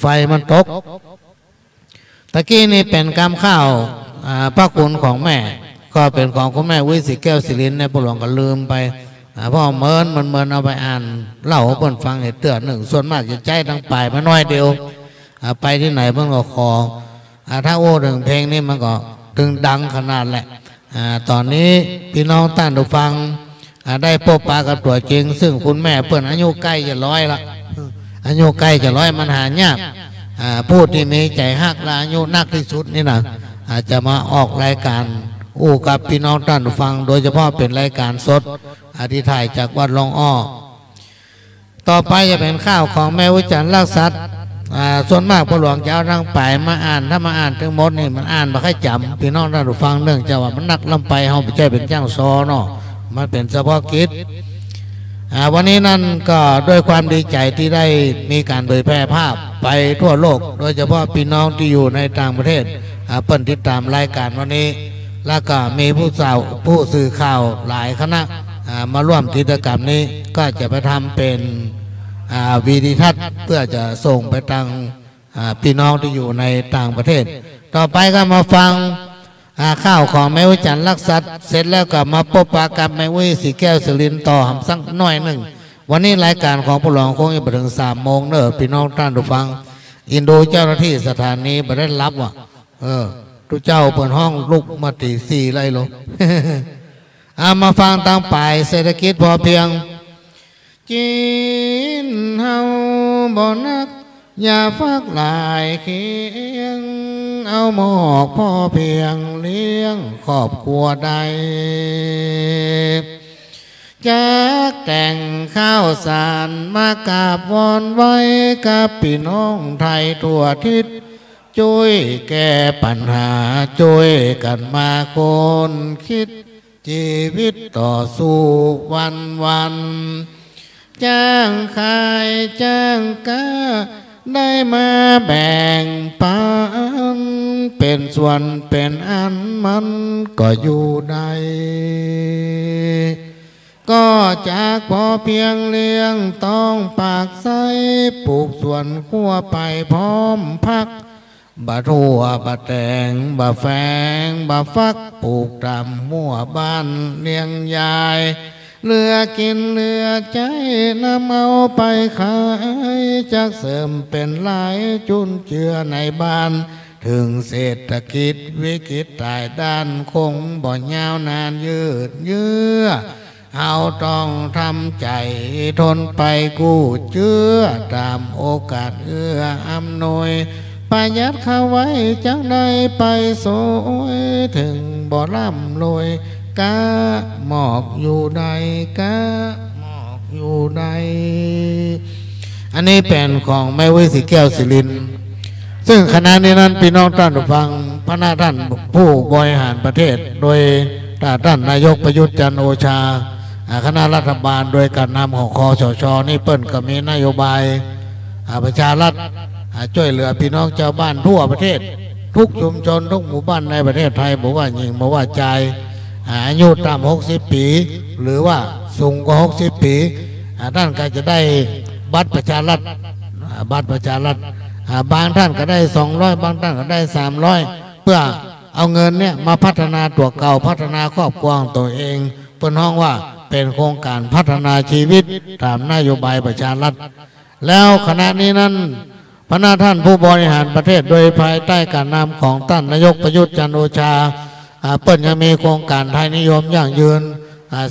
ไฟมันตกตะกี้นี่เป็นกรรมข้าวพระคุณของแม่ก็เป็นของคุณแม่วิศรีแก้วศิรินในปหลวงก็ลืมไปพ่อเมินเอาไปอ่านเล่าให้เพิ่นฟังให้เตือนหนึ่งส่วนมากจะใจทั้งปลายมาน้อยเดียวไปที่ไหนเพิ่นก็ขอถ้าโอ้ถึงเพลงนี้มันก็ถึงดังขนาดแหละตอนนี้พี่น้องท่านผู้ฟังได้พบปะกับตัวจริงซึ่งคุณแม่เพิ่นอายุใกล้จะร้อยละอายุใกล้จะร้อยมันหายากผู้ที่มีใจฮักและอายุนักที่สุดนี่นะจะมาออกรายการกับพี่น้องท่านผู้ฟังโดยเฉพาะเป็นรายการสดที่ถ่ายจากวัดหลวงอ้อต่อไปจะเป็นข้าวของแม่วิจันทร์รักษัตริย์ส่วนมากพระหลวงจะเอาทางไปมาอ่านถ้ามาอ่านทั้งหมดนี่มันอ่านมาแค่จำพี่น้องท่านผู้ฟังเนื่องจากว่ามันนักลำไปเขาไม่ใช่เป็นจ้างซอเนาะมันเป็นเฉพาะกิจวันนี้นั่นก็ด้วยความดีใจที่ได้มีการเผยแพร่ภาพไปทั่วโลกโดยเฉพาะพี่น้องที่อยู่ในต่างประเทศเปิดติดตามรายการวันนี้แล้วก็มีผู้สื่อข่าวหลายคณะมาร่วมกิจกรรมนี้ก็จะไปทำเป็นวีดิทัศน์เพื่อจะส่งไปทางพี่น้องที่อยู่ในต่างประเทศต่อไปก็มาฟัง ข้าวของแม่วิจันรักษัตเสร็จแล้วก็มาพบปะกับแม่วิสีแก้วสิรินต่อหำสักหน่อยหนึ่งวันนี้รายการของผู้หลวงคงจะไปถึง3 โมงเนอะพี่น้องท่านผู้ฟังอินโดเจ้าหน้าที่สถานีไม่ได้รับว่ะทุกเจ้าเปิดห้องลุกมาตี4ไรหรอ มาฟังตั้งปลายเศรษฐกิจพอเพียงกินเฮาบ่นักอย่าฟักหลายเคียงเอาหมอกพ่อเพียงเลี้ยงครอบครัวใดจากแต่งข้าวสารมากราบวอนไว้กับพี่น้องไทยทั่วทิศช่วยแก้ปัญหาช่วยกันมาคนคิดชีวิตต่อสู้วันจ้างขายจ้างกาได้มาแบ่งปันเป็นส่วนเป็นอันมันก็อยู่ได้ก็จากพอเพียงเลี้ยงต้องปากใสปลูกส่วนขั้วไปพร้อมพักบะทั่วบะแตงบะแฝงบะฟักปลูกตามมั่วบ้านเลี้ยงยายเหลือกินเหลือใจนำเอาไปขายจากเสริมเป็นหลายจุนเจือในบ้านถึงเศรษฐกิจวิกฤตตายด้านคงบ่ยาวนานยืดเยื้อเอาต้องทำใจทนไปกู้เจื้อตามโอกาสเอื้ออำนวยประหยัดเข้าไว้จังได้ไปสวยถึงบ่ร่ำรวยกะหมอกอยู่ใดกะหมอกอยู่ใดอันนี้เป็นของแม่วิสีแก้วสิรินซึ่งคณะนี้นั้นพี่น้องท่านผู้ฟังพระนาท่านผู้บริหารประเทศโดยท่านนายกประยุทธ์จันทร์โอชาคณะรัฐบาลโดยการนำของคสช.นี่เปิ้นก็มีนโยบายประชารัฐช่วยเหลือพี่น้องชาวบ้านทั่วประเทศทุกชุมชนทุกหมู่บ้านในประเทศไทยบอกว่าหญิงบอกว่าชายอายุต่ำ60 ปีหรือว่าสูงกว่า60 ปีท่านก็จะได้บัตรประชารัฐบางท่านก็ได้200บางท่านก็ได้300เพื่อเอาเงินเนี่ยมาพัฒนาตัวเก่าพัฒนาครอบครัวของตัวเองเปิ้นฮ้องว่าเป็นโครงการพัฒนาชีวิตตามนโยบายประชารัฐแล้วขณะนี้นั้นพระท่านผู้บริหารประเทศโดยภายใต้การนำของท่านนายกประยุทธ์จันทร์โอชาเปิ้นยังมีโครงการไทยนิยมอย่างยืน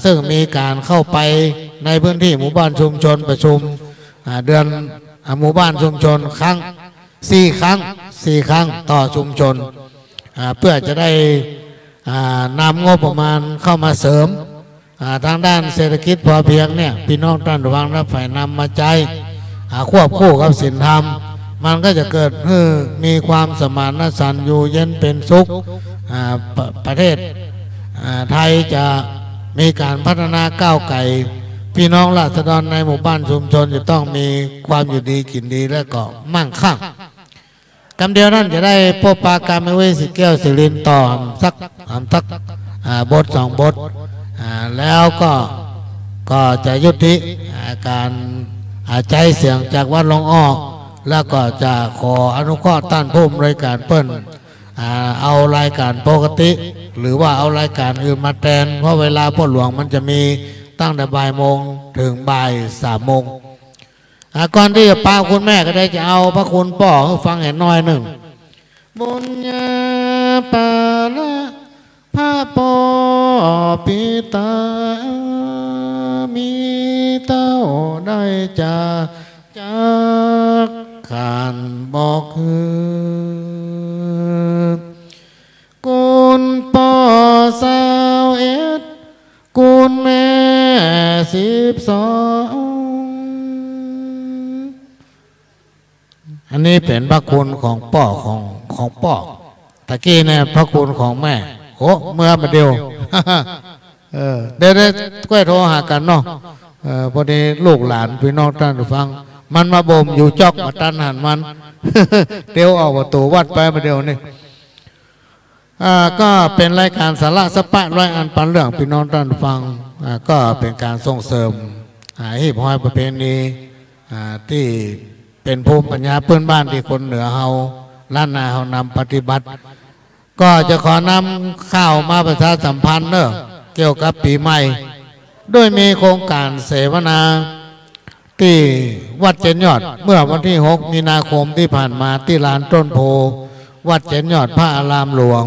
ซึ่งมีการเข้าไปในพื้นที่หมู่บ้านชุมชนประชุมเดือนหมู่บ้านชุมชน4 ครั้งต่อชุมชนเพื่อจะได้นำงบประมาณเข้ามาเสริมทางด้านเศรษฐกิจพอเพียงเนี่ยพี่น้องท่านระวังรับฝ่ายนำมาใจควบคู่กับศีลธรรมมันก็จะเกิดมีความสมานฉันท์อยู่เย็นเป็นสุขประเทศไทยจะมีการพัฒนาก้าวไกลพี่น้องราษฎรในหมู่บ้านชุมชนจะต้องมีความอยู่ดีกินดีและก็มั่งคั่งคำเดียวนั้นจะได้พบปะกันไม่เว้สีแก้วสิรินต่อสักบท2 บทแล้วก็จะยุติการใจเสียงจากวัดหลวงอ้อแล้วก็จะขออนุเคราะห์ต้านผู้รายการเปิ้นเอารายการปกติหรือว่าเอารายการอื่นมาแทนเพราะเวลาพ่อหลวงมันจะมีตั้งแต่บ่ายโมงถึงบ่าย3 โมงก่อนที่จะป้าคุณแม่ก็ได้จะเอาพระคุณป่อให้ฟังเห็นน้อยหนึ่งบุญญาปาละพระปอปิตามีเต้าได้จากการบอกคือกุณป่อ21กุณแม่12อันนี้เป็นพระคุณของป่อของป่อตะกี้เนี่ยพระคุณของแม่โอ้เมื่อมาเดียวเดี๋ยวก็โทรหากันเนาะพอดีลูกหลานพี่น้องท่านฟังมันมาบ่มอยู่จอกมาตันหันมันเดี๋ยวออกประตูวัดไปมาเดียวนี่ก็เป็นรายการสาระสปะร้อยอันปันเรื่องพี่น้องท่านฟังก็เป็นการส่งเสริมฮิปฮอยประเพณีที่เป็นภูมิปัญญาเพื่อนบ้านที่คนเหนือเฮาล้านนาเฮานำปฏิบัติ ก็จะขอนำข่าวมาประชาสัมพันธ์เกี่ยวกับปีใหม่โดยมีโครงการเสวนาที่วัดเจนยอดเมื่อวันที่6 มีนาคมที่ผ่านมาที่ลานต้นโพวัดเจนยอดพระอารามหลวง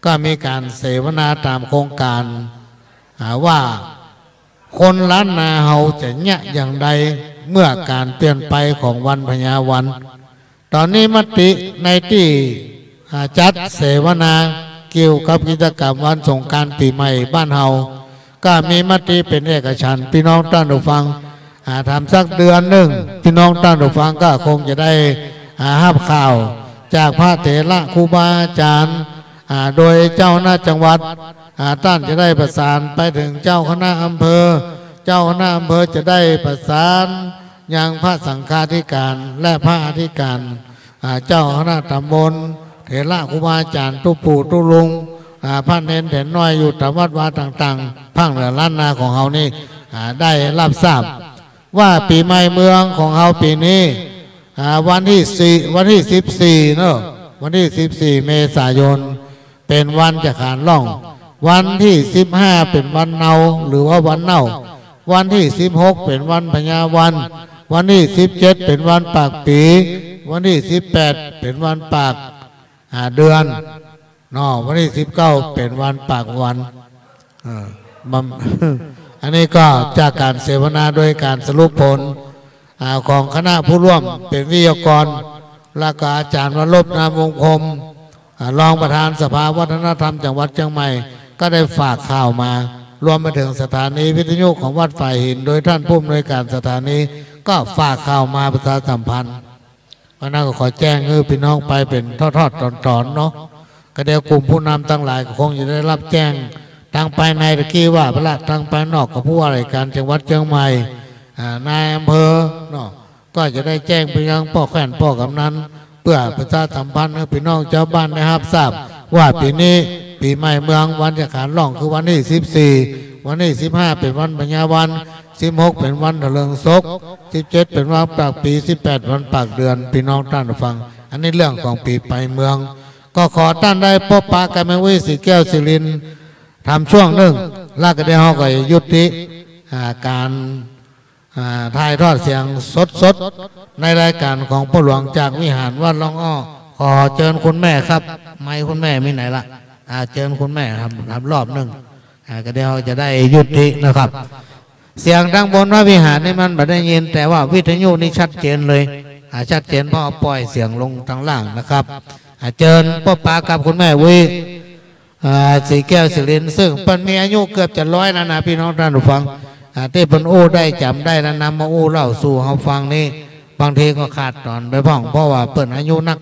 ก็มีการเสวนาตามโครงการว่าคนล้านนาเฮาจะแยะอย่างใดเมื่อการเปลี่ยนไปของวันพญาวัน ตอนนี้มติในที่จัดเสวนาเกี่ยวกับกิจกรรมวันสงกรานต์ปีใหม่บ้านเฮาก็มีมติเป็นเอกฉันท์พี่น้องท่านผู้ฟังทำสักเดือนหนึ่งพี่น้องท่านผู้ฟังก็คงจะได้รับข่าวจากพระเถระครูบาอาจารย์โดยเจ้าหน้าจังหวัดท่านจะได้ประสานไปถึงเจ้าคณะอำเภอเจ้าคณะอำเภอจะได้ประสานยังพระสังฆาธิการและพระอธิการเจ้าคณะตำบลเถระครูบาอาจารย์ตุปู่ตุลุงพระเนนเถรน้อยอยู่ตามวัดวาต่างๆภาคเหนือล้านนาของเฮานี่ได้รับทราบว่าปีใหม่เมืองของเฮาปีนี้วันที่14เนอะวันที่14 เมษายนเป็นวันจะขานล่องวันที่15เป็นวันเนาหรือว่าวันเน่าวันที่16เป็นวันพญาวันวันที่17เป็นวันปากปีวันที่18เป็นวันปากเดือนวันที่19เป็นวันปากวันอันนี้ก็จากการเสวนาโดยการสรุปผลของคณะผู้ร่วมเป็นวิทยากรและก็อาจารย์วรบนามวงคมรองประธานสภาวัฒนธรรมจังหวัดเชียงใหม่ก็ได้ฝากข่าวมารวมไปถึงสถานีวิทยุของวัดฝ่ายหินโดยท่านผู้อำนวยการสถานีก็ฝากข่าวมาประชาสัมพันธ์เพราะนั้นก็ขอแจ้งพี่น้องไปเป็นทอดๆตอนๆเนาะก็เดี๋ยวกลุ่มผู้นำทั้งหลายก็คงจะได้รับแจ้งทางภายในตะกี้ว่าพระทางภายนอกกับผู้ว่าราชการจังหวัดเชียงใหม่นายอำเภอเนาะก็จะได้แจ้งไปยังพ่อแขวนพ่อกำนันเพื่อประชาสัมพันธ์ให้พี่น้องชาวบ้านนะครับทราบว่าปีนี้ปีใหม่เมืองวันจะขานล่องคือวันที่14วันที่15เป็นวันพญาวัน16เป็นวันถลิงศก17เป็นวันปากปี18วันปากเดือนพี่น้องท่านฟังอันนี้เรื่องของปีไปเมืองก็ขอท่านได้พบปะกันไม่วิสิแก้วศิรินทำช่วงหนึ่งลากกระเดียวก็ยุติการถ่ายทอดเสียงสดในรายการของพ่อหลวงจากวิหารวัดหลวงอ้อขอเชิญคุณแม่ครับไม่คุณแม่ไม่ไหนละเชิญคุณแม่ครับทำรอบหนึ่งก็เดี๋ยวจะได้ยุตินะครับเสียงดังบนพระวิหารนี่มันไม่ได้ยินแต่ว่าวิทยุนี่ชัดเจนเลยชัดเจนเพราะปล่อยเสียงลงทางล่างนะครับเชิญพ่อปากับคุณแม่วิสีแก้วศิรินซึ่งเป็นมีอายุเกือบจะ100แล้วนะพี่น้องท่านผู้ฟังที่เป็นอู้ได้จำได้นะนำมาอู้เล่าสู่เขาฟังนี่บางทีก็ขาดตอนไปพ่องเพราะว่าเปิดอายุนัก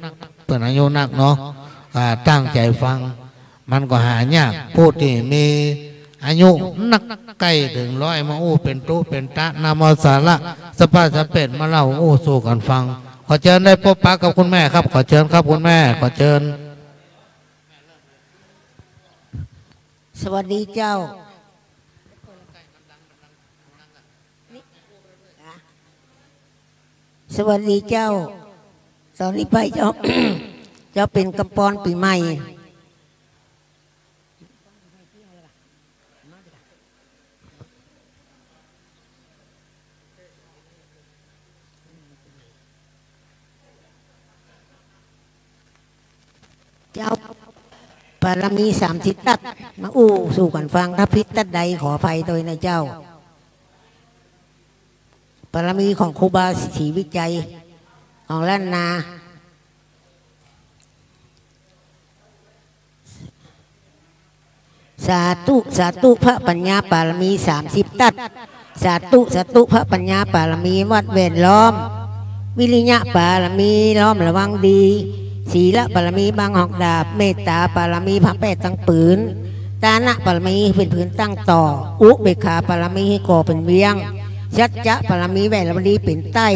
เนาะตั้งใจฟังมันก็หายากผู้ที่มีอายุนักใกล้ถึง100มาอู้เป็นตู้เป็นตะนำเอาสาระสปาสเป็ดมาเล่าอู้สู่กันฟังขอเชิญได้พบปะกับคุณแม่ครับขอเชิญครับคุณแม่ขอเชิญสวัสดีเจ้าสวัสดีเจ้าตอนนี้ไปเจ้า เจ้าเป็นกำปอนปีใหม่เจ้าปารมี30ตัดมาอู้สู่กันฟังถ้าพิษตัดใดขออภัยโดยนะเจ้าปารมีของครูบาศรีวิจัยของล้านนาสาธุพระปัญญาปารมี30ตัดสาธุพระปัญญาปารมีวัดเวทล้อมวิริยะปารมีล้อมระวังดีศีลปารมีบางหอกดาบเมตตาปารมีพระแปดตั้งปืนตานะปารมีเป็นผืนตั้งต่ออุเบกขาปารมีให้ก่อเป็นเวียงชัจจะปารมีแหวนระดีเป็นใต้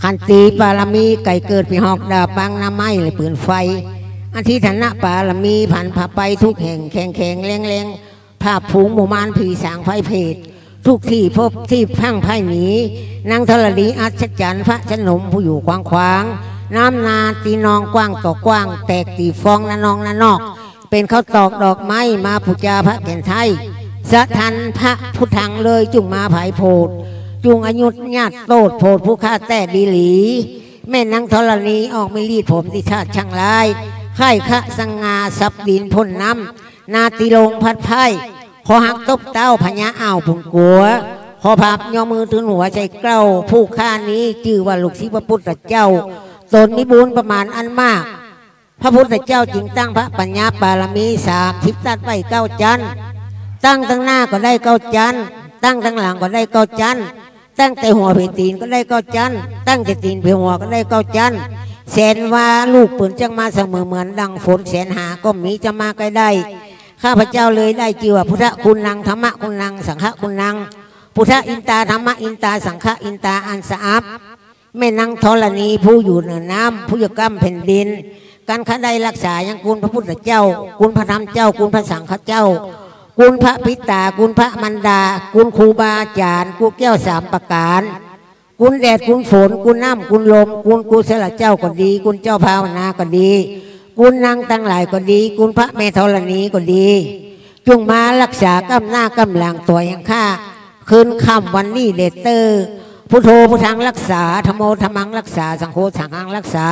ขันตีปารมีไก่เกิดเป็นหอกดาบบางน้ำไม้เลยปืนไฟอธิฐานะปารมีผ่านผ่าไปทุกแห่งแข็งแรงภาพผูงหมู่มานผีสางไฟเพศทุกที่พบที่พังไพ่หนีนางธรณีอัศจรรย์พระชนมผู้อยู่ขวางน้ำนาตีนองกว้างต่อกว้างแตกตีฟองนะนองนะนอก เป็นข้าวตอกดอกไม้มาปูจาพระแก่นไทยสะทันพระพุทธังเลยจุงมาภายโพดจุงอายุญาติโตดโพดผู้ฆ่าแต่ดีหลีแม่นางธรณีออกไม่รีดผมที่ชาติช่างลายค่ายคะสังงาสับดินพ่นน้ำนาติลงพัดไพ่ขอหักตบเต้าพญาอ่าวปุ่งกัวขอพับย่อมือถึงหัวใจเกล้าผู้ฆ่านี้ชื่อว่าลูกศิษย์พระพุทธเจ้าตนมีบุญประมาณอันมากพระพุทธเจ้าจึงตั้งพระปัญญาบารมี30ตัดไว้9 จันทร์ตั้งตั้งหน้าก็ได้9 จันทร์ตั้งตั้งหลังก็ได้9 จันทร์ตั้งแต่หัวเพตีนก็ได้9 จันทร์ตั้งแต่ตีนเพหัวก็ได้9 จันทร์แสนว่าลูกปืนจังมาเสมอเหมือนดังฝนแสนหาก็มีจะมาใกล้ได้ข้าพเจ้าเลยได้ชื่อว่าพุทธคุณนังธรรมคุณนังสังฆคุณนังพุทธอินตาธรรมอินตาสังฆอินตาอันสะอาดแม่นางธรณีผู้อยู่เหนือน้ำผู้ยกำแผ่นดินการข้าได้รักษายังคุณพระพุทธเจ้าคุณพระธรรมเจ้าคุณพระสังฆเจ้าคุณพระปิตาคุณพระมันดาคุณครูบาอาจารย์คุณแก้ว3 ประการคุณแดดคุณฝนคุณน้ำคุณลมคุณกุศลเจ้าก็ดีคุณเจ้าภาวนาก็ดีคุณนางตั้งหลายก็ดีคุณพระแม่ธรณีก็ดีจงมารักษากำหน้ากำหลังตัวอย่างข้าคืนค่ำวันนี้เดเตอร์พุทโธพุทธังรักษาธโมธรรมังรักษาสังโฆสังฆังรักษา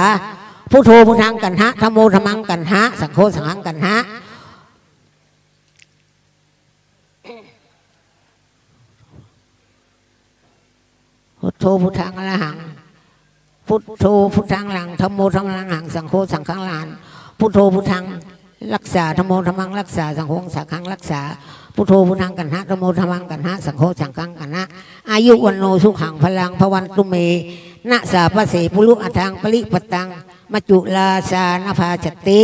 พุทโธพุทธังกันหะธโมธรรมังกันหะสังโฆสังฆังกันหะพุทโธพุทธังอรหังพุทโธพุทธังหลังธโมธรรมังหังสังโฆสังฆังลานพุทโธพุทธังรักษาธโมธรรมังรักษาสังโฆสังฆังรักษาพุทโธพุทธังกันหะธโมธรรมังกันหะสังโฆสังฆังกันหะอายุวันโนสุขังพลังพวันตุเมนะสาปเสปุรุอัทังปริปตังมัจจุลาสานภาจติ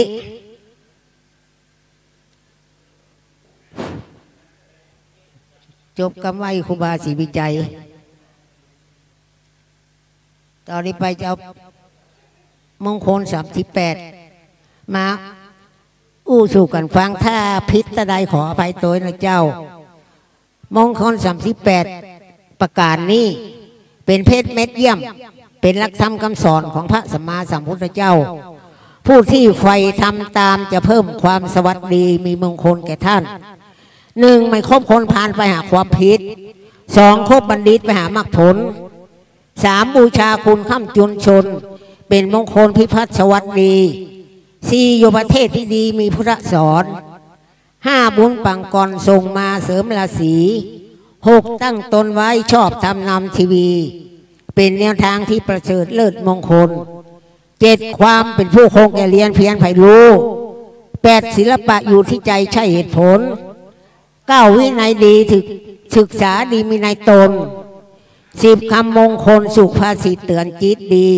จบคำไหว้ครูบาศรีวิจัยตอนนี้ไปจะเอามงคล38มาอู้สู่กันฟังถ้าพิษตะใดขออภัยตัวนะเจ้ามงคล38ประการนี้เป็นเพชรเม็ดเยี่ยมเป็นหลักธรรมคำสอนของพระสัมมาสัมพุทธเจ้าผู้ที่ใฝ่ทำตามจะเพิ่มความสวัสดีมีมงคลแก่ท่าน 1. ไม่คบคนพาลไปหาความผิด 2. คบบัณฑิตไปหามรรคผล 3. บูชาคุณข้ามจุนชนเป็นมงคลพิพัฒน์สวัสดี 4. อยู่ประเทศที่ดีมีพุทธสอน 5. บุญปังกรส่งมาเสริมราศี 6. ตั้งตนไว้ชอบทำนำทีวีเป็นแนวทางที่ประเสริฐเลิศมงคล 7. ความเป็นผู้คงแก่เรียนเพียรไพรู้ 8. ศิลปะอยู่ที่ใจใช่เหตุผล 9. วินัยดีศึกษาดีมีในตน 10. คำมงคลสุภาษิตเตือนจิตดี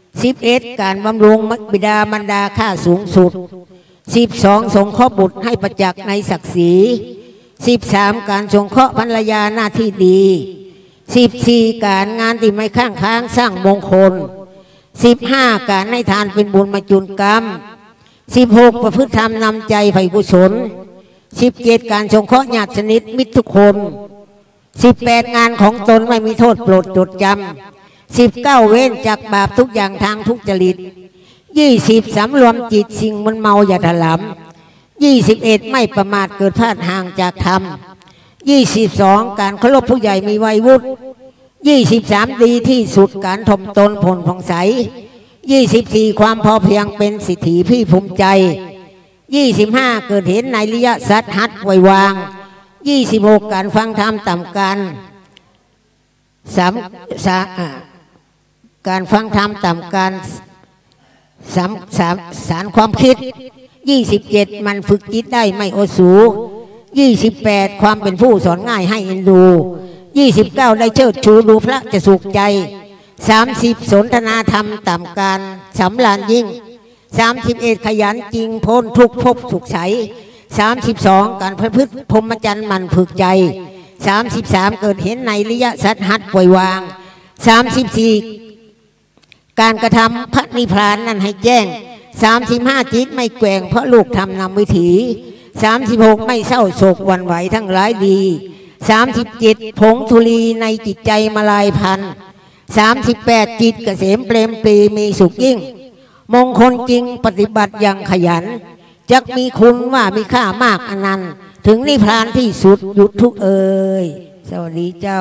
11. การบำรุงบิดามารดาค่าสูงสุด 12. สงเคราะห์บุตรให้ประจักษ์ในศักดิ์ศรี 13. การสงเคราะห์ภรรยาหน้าที่ดี 14. การงานที่ไม่ค้างสร้างมงคล 15. การให้ทานเป็นบุญมาจุนกรรม 16. ประพฤติธรรมนำใจไผ่กุศล 17. การสงเคราะห์ญาติสนิทมิตรทุกคน 18. งานของตนไม่มีโทษโปรดจดจำ 19. เว้นจากบาปทุกอย่างทางทุจริต 20. สำรวมจิตสิ่งมันเมาอย่าถลำ 21. ไม่ประมาทเกิดพลาดห่างจากธรรม 22. การเคารพผู้ใหญ่มีวัยวุฒิ 23. ดีที่สุดการถ่อมตนผลผ่องใส 24. ความพอเพียงเป็นสิทธิพี่ภูมิใจ 25. เกิดเห็นในริยสัตว์หัดไว้วาง 26. การฟังธรรมต่ำกันการฟังธรรมต่ำกันสารความคิด 27. มันฝึกจิตได้ไม่อดสู 28. ความเป็นผู้สอนง่ายให้เอ็นดู 29. ได้เชิดชูดูพระจะสุขใจ 30. สนทนาธรรมต่ำการสำราญยิ่ง 31. ขยันจริงพ้นทุกภพสุขใส 32. การประพฤติพรหมจรรย์มันฝึกใจ 33. เกิดเห็นในริยสัตว์หัดปล่อยวาง 34. การกระทำพระนิพพานนั้นให้แจ้ง 35. จิตไม่แกว่งเพราะลูกทำนำวิถี 36. ไม่เศร้าโศกหวั่นไหวทั้งหลายดี 37. ผงธุลีในจิตใจมาลายพัน 38. จิตเกษมเปรมปรีมีสุขยิ่งมงคลจริงปฏิบัติอย่างขยัน จักมีคุณว่ามีค่ามากอนันต์ถึงนิพพานที่สุดหยุดทุกเอ่ยสวัสดีเจ้า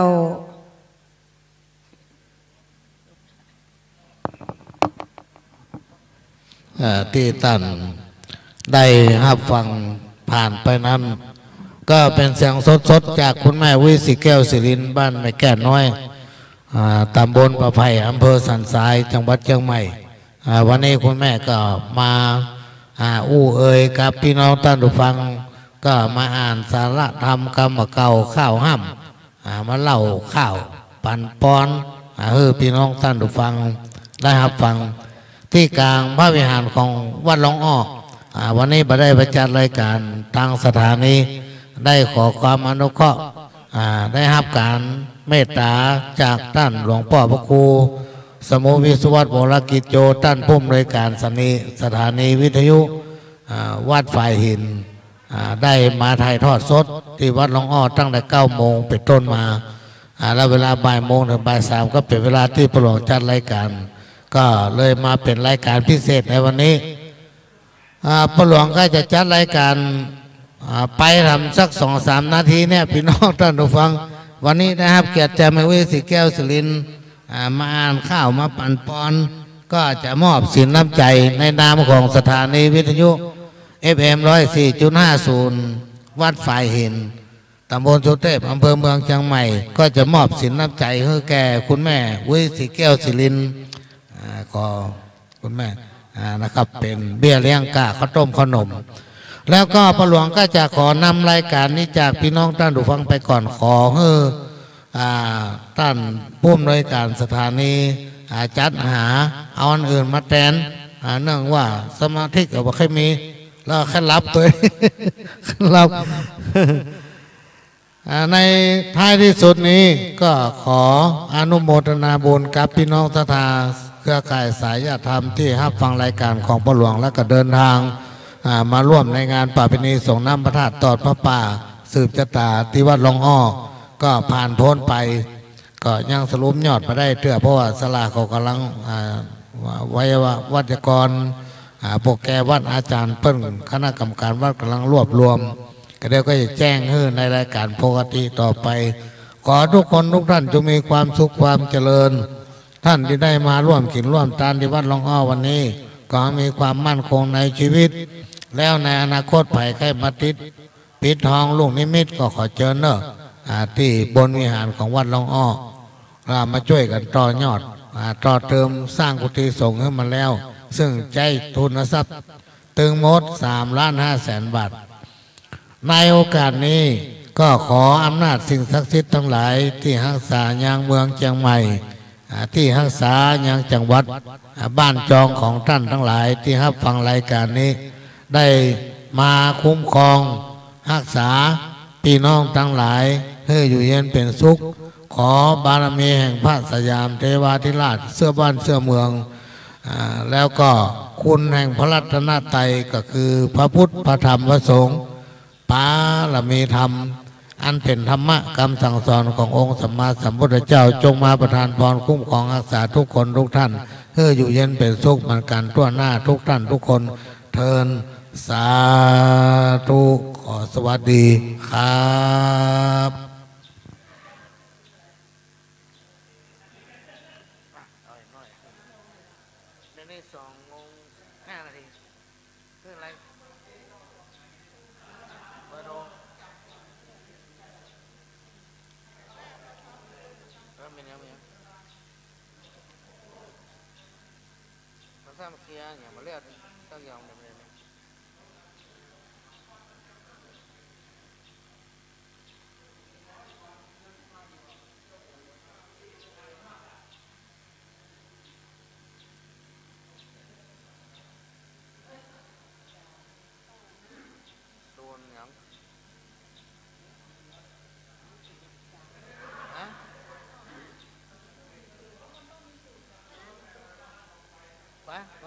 ที่ท่านได้รับฟังผ่านไปนั้นก็เป็นเสียงสดๆจากคุณแม่วิสิแก้วศิรินบ้านแม่แก่น้อยตำบลประไผ่อำเภอสันทรายจังหวัดเชียงใหม่วันนี้คุณแม่ก็มาเอ่ยกับพี่น้องท่านผู้ฟังก็มาอ่านสาระธรรมกรรมเก่าข้าวห้ำมาเล่าข้าวปันปอนพี่น้องท่านผู้ฟังได้รับฟังที่กลางพระวิหารของวัดหลวงอ้อวันนี้ได้ประจัดรายการทางสถานีได้ขอความอนุเคราะห์ได้รับการเมตตาจากท่านหลวงพ่อพระครูสมุวิศวัตวรกิจโจท่านผู้อำนวยการสถานีวิทยุวัดฝ่ายหินได้มาถ่ายทอดสดที่วัดหลวงอ้อตั้งแต่9 โมงเป็นต้นมาแล้วเวลาบ่ายโมงถึงบ่าย 3ก็เป็นเวลาที่พระหลวงจัดรายการก็เลยมาเป็นรายการพิเศษในวันนี้พระหลวงก็จะจัดรายการไปทำสัก2-3 นาทีเนี่ยพี่น้องท่านผู้ฟังวันนี้นะครับเกียรติใจแม่วิสิแก้วศิรินมาอ่านข้าวมาปั่นปอนก็จะมอบสินน้ำใจในนามของสถานีวิทยุ FM 104.50 วัดฝ่ายหินตำบลสุเทพอำเภอเมืองเชียงใหม่ก็จะมอบสินน้ำใจให้แก่คุณแม่วิสิแก้วศิรินขอคุณแม่นะครับเป็นเบี้ยเลี้ยงกะข้าวต้มขนมแล้วก็พระหลวงก็จะขอนำรายการนี้จากพี่น้องท่านผู้ฟังไปก่อนขอให้ท่านผู้อำนวยการสถานีจัดหาเอาอันอื่นมาแทนเนื่องว่าสมาธิกับว่าใครมีแล้วแค่รับตัว รับในท้ายที่สุดนี้ก็ขออนุโมทนาบุญกับพี่น้องศรัทธาเครือข่ายสายญาติธรรมที่รับฟังรายการของพระหลวงและก็เดินทางมาร่วมในงานประเพณีส่งน้ำพระธาตุตอดพระป่าสืบชะตาที่วัดหลวงอ้อก็ผ่านพ้นไปก็ยังสรุปยอดมาได้เถื่อเพราะว่าสลาเขากำลังวัดกรโปรแกรมวัดอาจารย์เปิ้ลคณะกรรมการวัดกำลังรวบรวมก็เดี๋ยวก็จะแจ้งให้ในรายการปกติต่อไปขอทุกคนทุกท่านจงมีความสุขความเจริญท่านที่ได้มาร่วมกินร่วมทานที่วัดหลวงอ้อวันนี้ก็มีความมั่นคงในชีวิตแล้วในอนาคตไผ่ไข่มาติดปิดทองลูกนิมิตก็ขอเชิญเนอะที่บนวิหารของวัดหลวงอ้อมาช่วยกันต่อยอดต่อเติมสร้างกุฏิสงฆ์ให้มันแล้วซึ่งใจทุนทรัพย์ตึงหมด3,500,000 บาทในโอกาสนี้ก็ขออำนาจสิ่งศักดิ์สิทธิ์ทั้งหลายที่รักษายังเมืองเชียงใหม่ที่รักษายังจังหวัดบ้านจองของท่านทั้งหลายที่รับฟังรายการนี้ได้มาคุ้มครองรักษาพี่น้องทั้งหลายให้อยู่เย็นเป็นสุขขอบารมีแห่งพระสยามเทวาธิราชเสื้อบ้านเสื้อเมืองแล้วก็คุณแห่งพระรัตนตรัยก็คือพระพุทธพระธรรมพระสงฆ์ปาละมีธรรมอันเป็นธรรมะคำสั่งสอนขององค์สัมมาสัมพุทธเจ้าจงมาประทานพรคุ้มครองรักษาทุกคนทุกท่านเพื่ออยู่เย็นเป็นสุขเหมือนกันทั่วหน้าทุกท่านทุกคนเทินสาธุขอสวัสดีครับ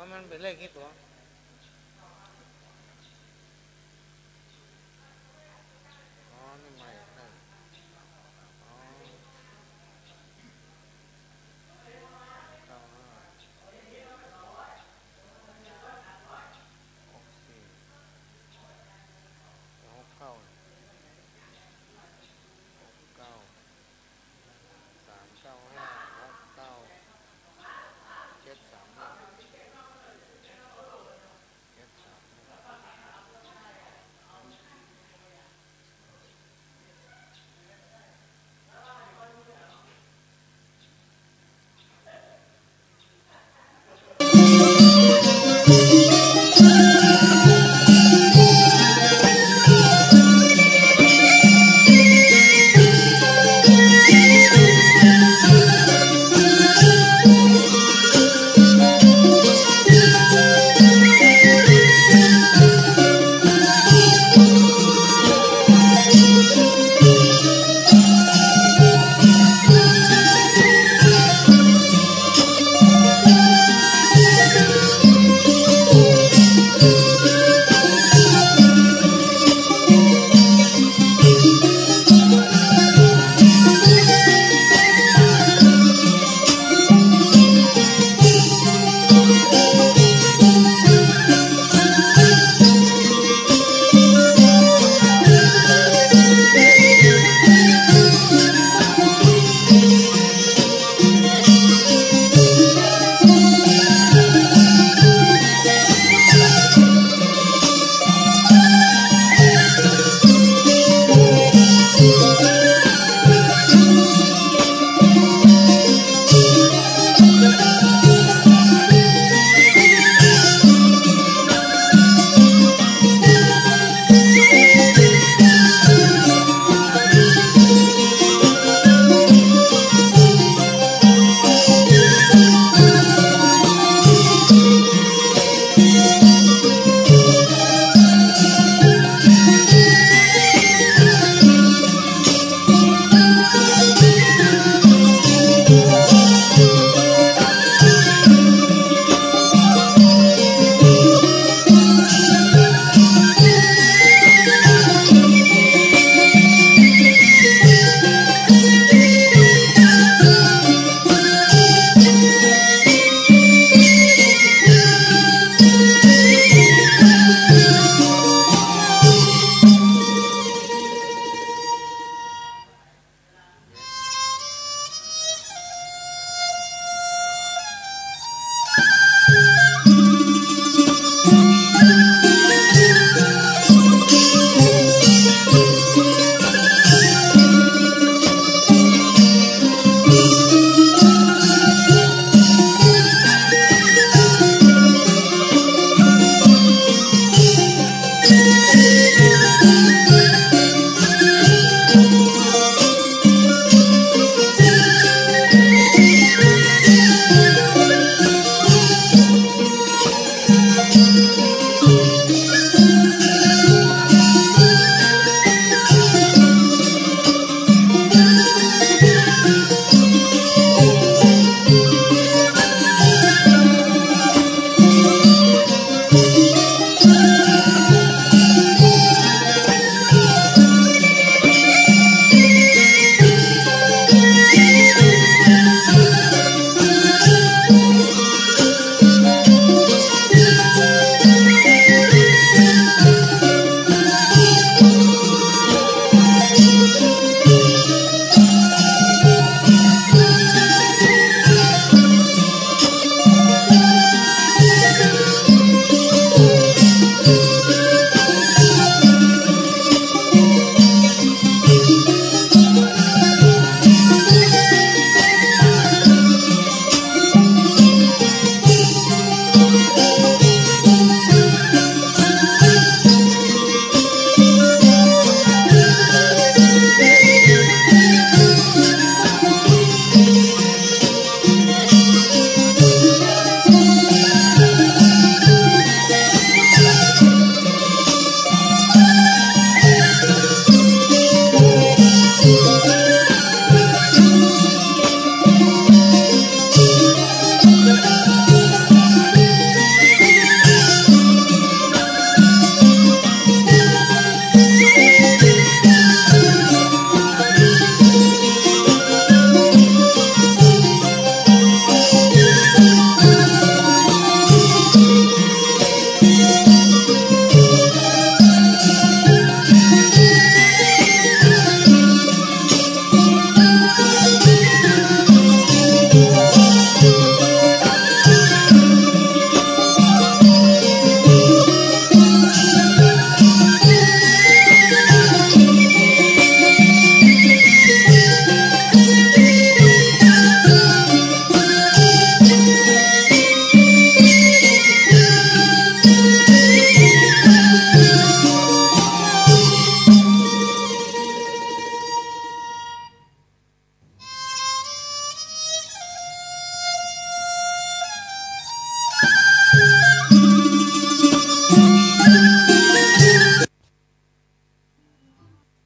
ว่ามันเป็นเลขกี่ตัวอ๋อนี่ใหม่นั่นอ๋อ95 64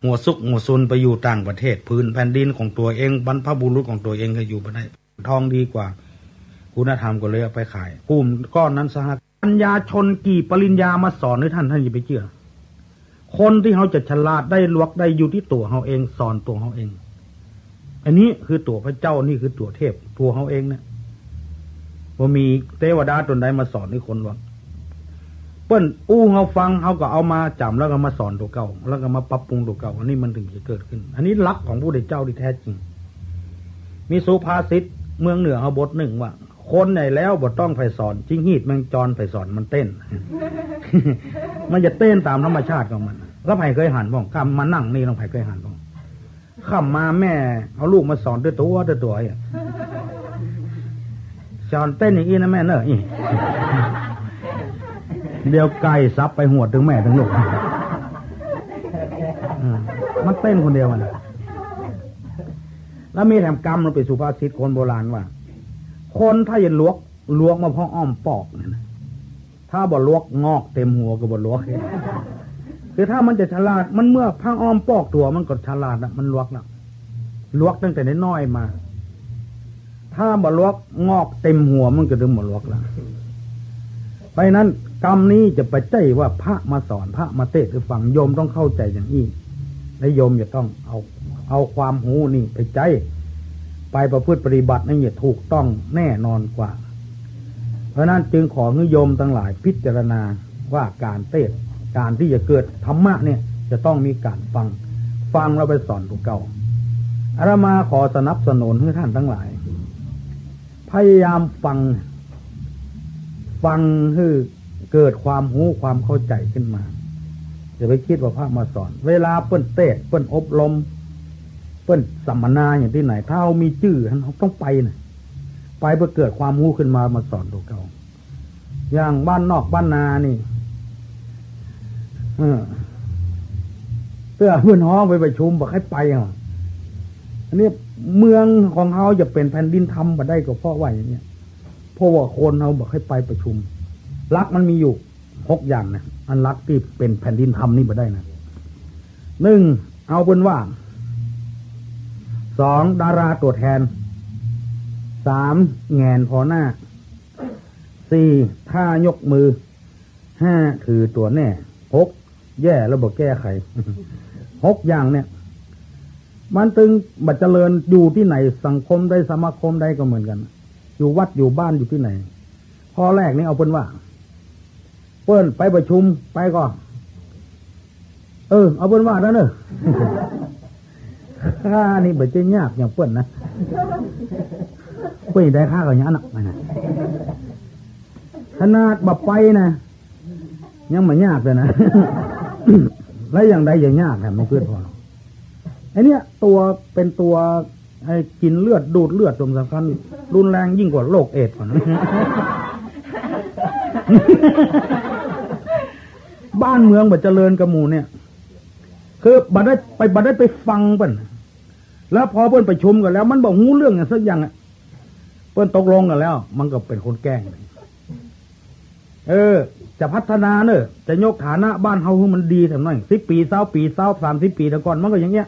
หัวซุกหัวซุนไปอยู่ต่างประเทศพื้นแผ่นดินของตัวเองบรรพบุรุษของตัวเองก็อยู่ไปได้ทองดีกว่าคุณธรรมก็เลยเอาไปขายกลุ่มก้อนนั้นสหปัญญาชนกี่ปริญญามาสอนให้ท่านอย่าไปเชื่อคนที่เขาจะฉลาดได้ลวกได้อยู่ที่ตัวเขาเองสอนตัวเขาเองอันนี้คือตัวพระเจ้านี่คือตัวเทพตัวเขาเองเนี่ยว่ามีเทวดาตนใดมาสอนให้คนว่าเปิ้นเขาฟังเขาก็เอามาจำแล้วก็มาสอนตัวเก่าแล้วก็มาปรับปรุงตัวเก่าอันนี้มันถึงจะเกิดขึ้นอันนี้หลักของพระพุทธเจ้าที่แท้จริงมีสุภาษิตเมืองเหนือเขาบทหนึ่งว่าคนไหนแล้วบ่ต้องไปสอนจิ้งหีดแมงจรไปสอนมันเต้น มันจะเต้นตามธรรมชาติของมันแล้วไผ่เคยหันบ้างคำมานั่งนี่ลองไผ่เคยหันบ้างคำมาแม่เอาลูกมาสอนด้วยตัวอ่ะสอนเต้นอย่างนี้นะแม่เนอะเดี๋ยวไก่ซับไปหัวถึงแม่ถึงลูกมันเต้นคนเดียวมันแล้วมีแถมกรรมเราไปสุภาษิตคนโบราณว่าคนถ้าอย่าลวกมาพ่ออ้อมปอกนะถ้าบ่ลวกงอกเต็มหัวก็บ่ลวกคือถ้ามันจะฉลาดมันเมื่อพังอ้อมปอกตัวมันก็ฉลาดนะมันลวกนะลวกตั้งแต่น้อยมาถ้าบ่ลวกงอกเต็มหัวมันก็ถึงบ่ลวกแล้วไปนั้นกรรมนี้จะไปใจว่าพระมาสอนพระมาเทศน์คือฟังโยมต้องเข้าใจอย่างนี้และโยมจะต้องเอาความหูนี่ไปใจไปประพฤติปฏิบัตินี่ถูกต้องแน่นอนกว่าเพราะนั้นจึงขอให้โยมทั้งหลายพิจารณาว่าการเทศน์การที่จะเกิดธรรมะเนี่ยจะต้องมีการฟังเราไปสอนถูกเก่าอาตมาขอสนับสนุนให้ท่านทั้งหลายพยายามฟังให้เกิดความรู้ความเข้าใจขึ้นมาอย่าไปคิดว่าพระมาสอนเวลาเปิ้นเทศน์เปิ้นอบรมเปิ้นสัมมนาอย่างที่ไหนถ้าเรามีชื่อเราต้องไปนะไปเพื่อเกิดความรู้ขึ้นมาสอนตัวเก่าอย่างบ้านนอกบ้านนานี่เพื่อเพื่อนห้องไปประชุมบอกให้ไปอันนี้เมืองของเขาจะเป็นแผ่นดินธรรมมาได้ก็เพราะว่าอย่างเนี้ยเพราะว่าคนเขาบอกให้ไปประชุมลักมันมีอยู่6อย่างนะอันลักที่เป็นแผ่นดินธรรมนี่มาได้นะ1เอาเป็นว่า2ดาราตัวแทน3แงนพอหน้า4ท่ายกมือ5ถือตัวแน่6แย่แล้วบอกแก้ไข6อย่างเนี่ยมันตึงบัดเจริญอยู่ที่ไหนสังคมใดสมาคมใดก็เหมือนกันอยู่วัดอยู่บ้านอยู่ที่ไหนข้อแรกนี่เอาเป็นว่าเปิ้นไปประชุมไปก่อนเอาเป็นว่าแล้วเนอะข้านี่บัดเจยากอย่างเปิ้นนะเปิ้นได้ค่าก็ยังหนักนะขนาดบัดไปนะยังไม่ยากเลยนะ แล้วอย่างใดอย่างยากแถมไม่เพื่อนพอไอ้นี่ตัวเป็นตัวไอ้กินเลือดดูดเลือดตรงสำคัญรุนแรงยิ่งกว่าโรคเอดส์ก่อน บ้านเมืองบัดเจริญกระหมู่เนี่ยคือบัดได้ไปฟังเปิ้นแล้วพอเปิ้นประชุมกันแล้วมันบอกหูเรื่องอย่างสักอย่างเปิ้นตกลงกันแล้วมันก็เป็นคนแกล้งจะพัฒนาเนอะจะยกฐานะบ้านเฮาให้มันดีทำหน่อย10 ปี20 ปี30 ปีแต่ก่อนมันก็อย่างเงี้ย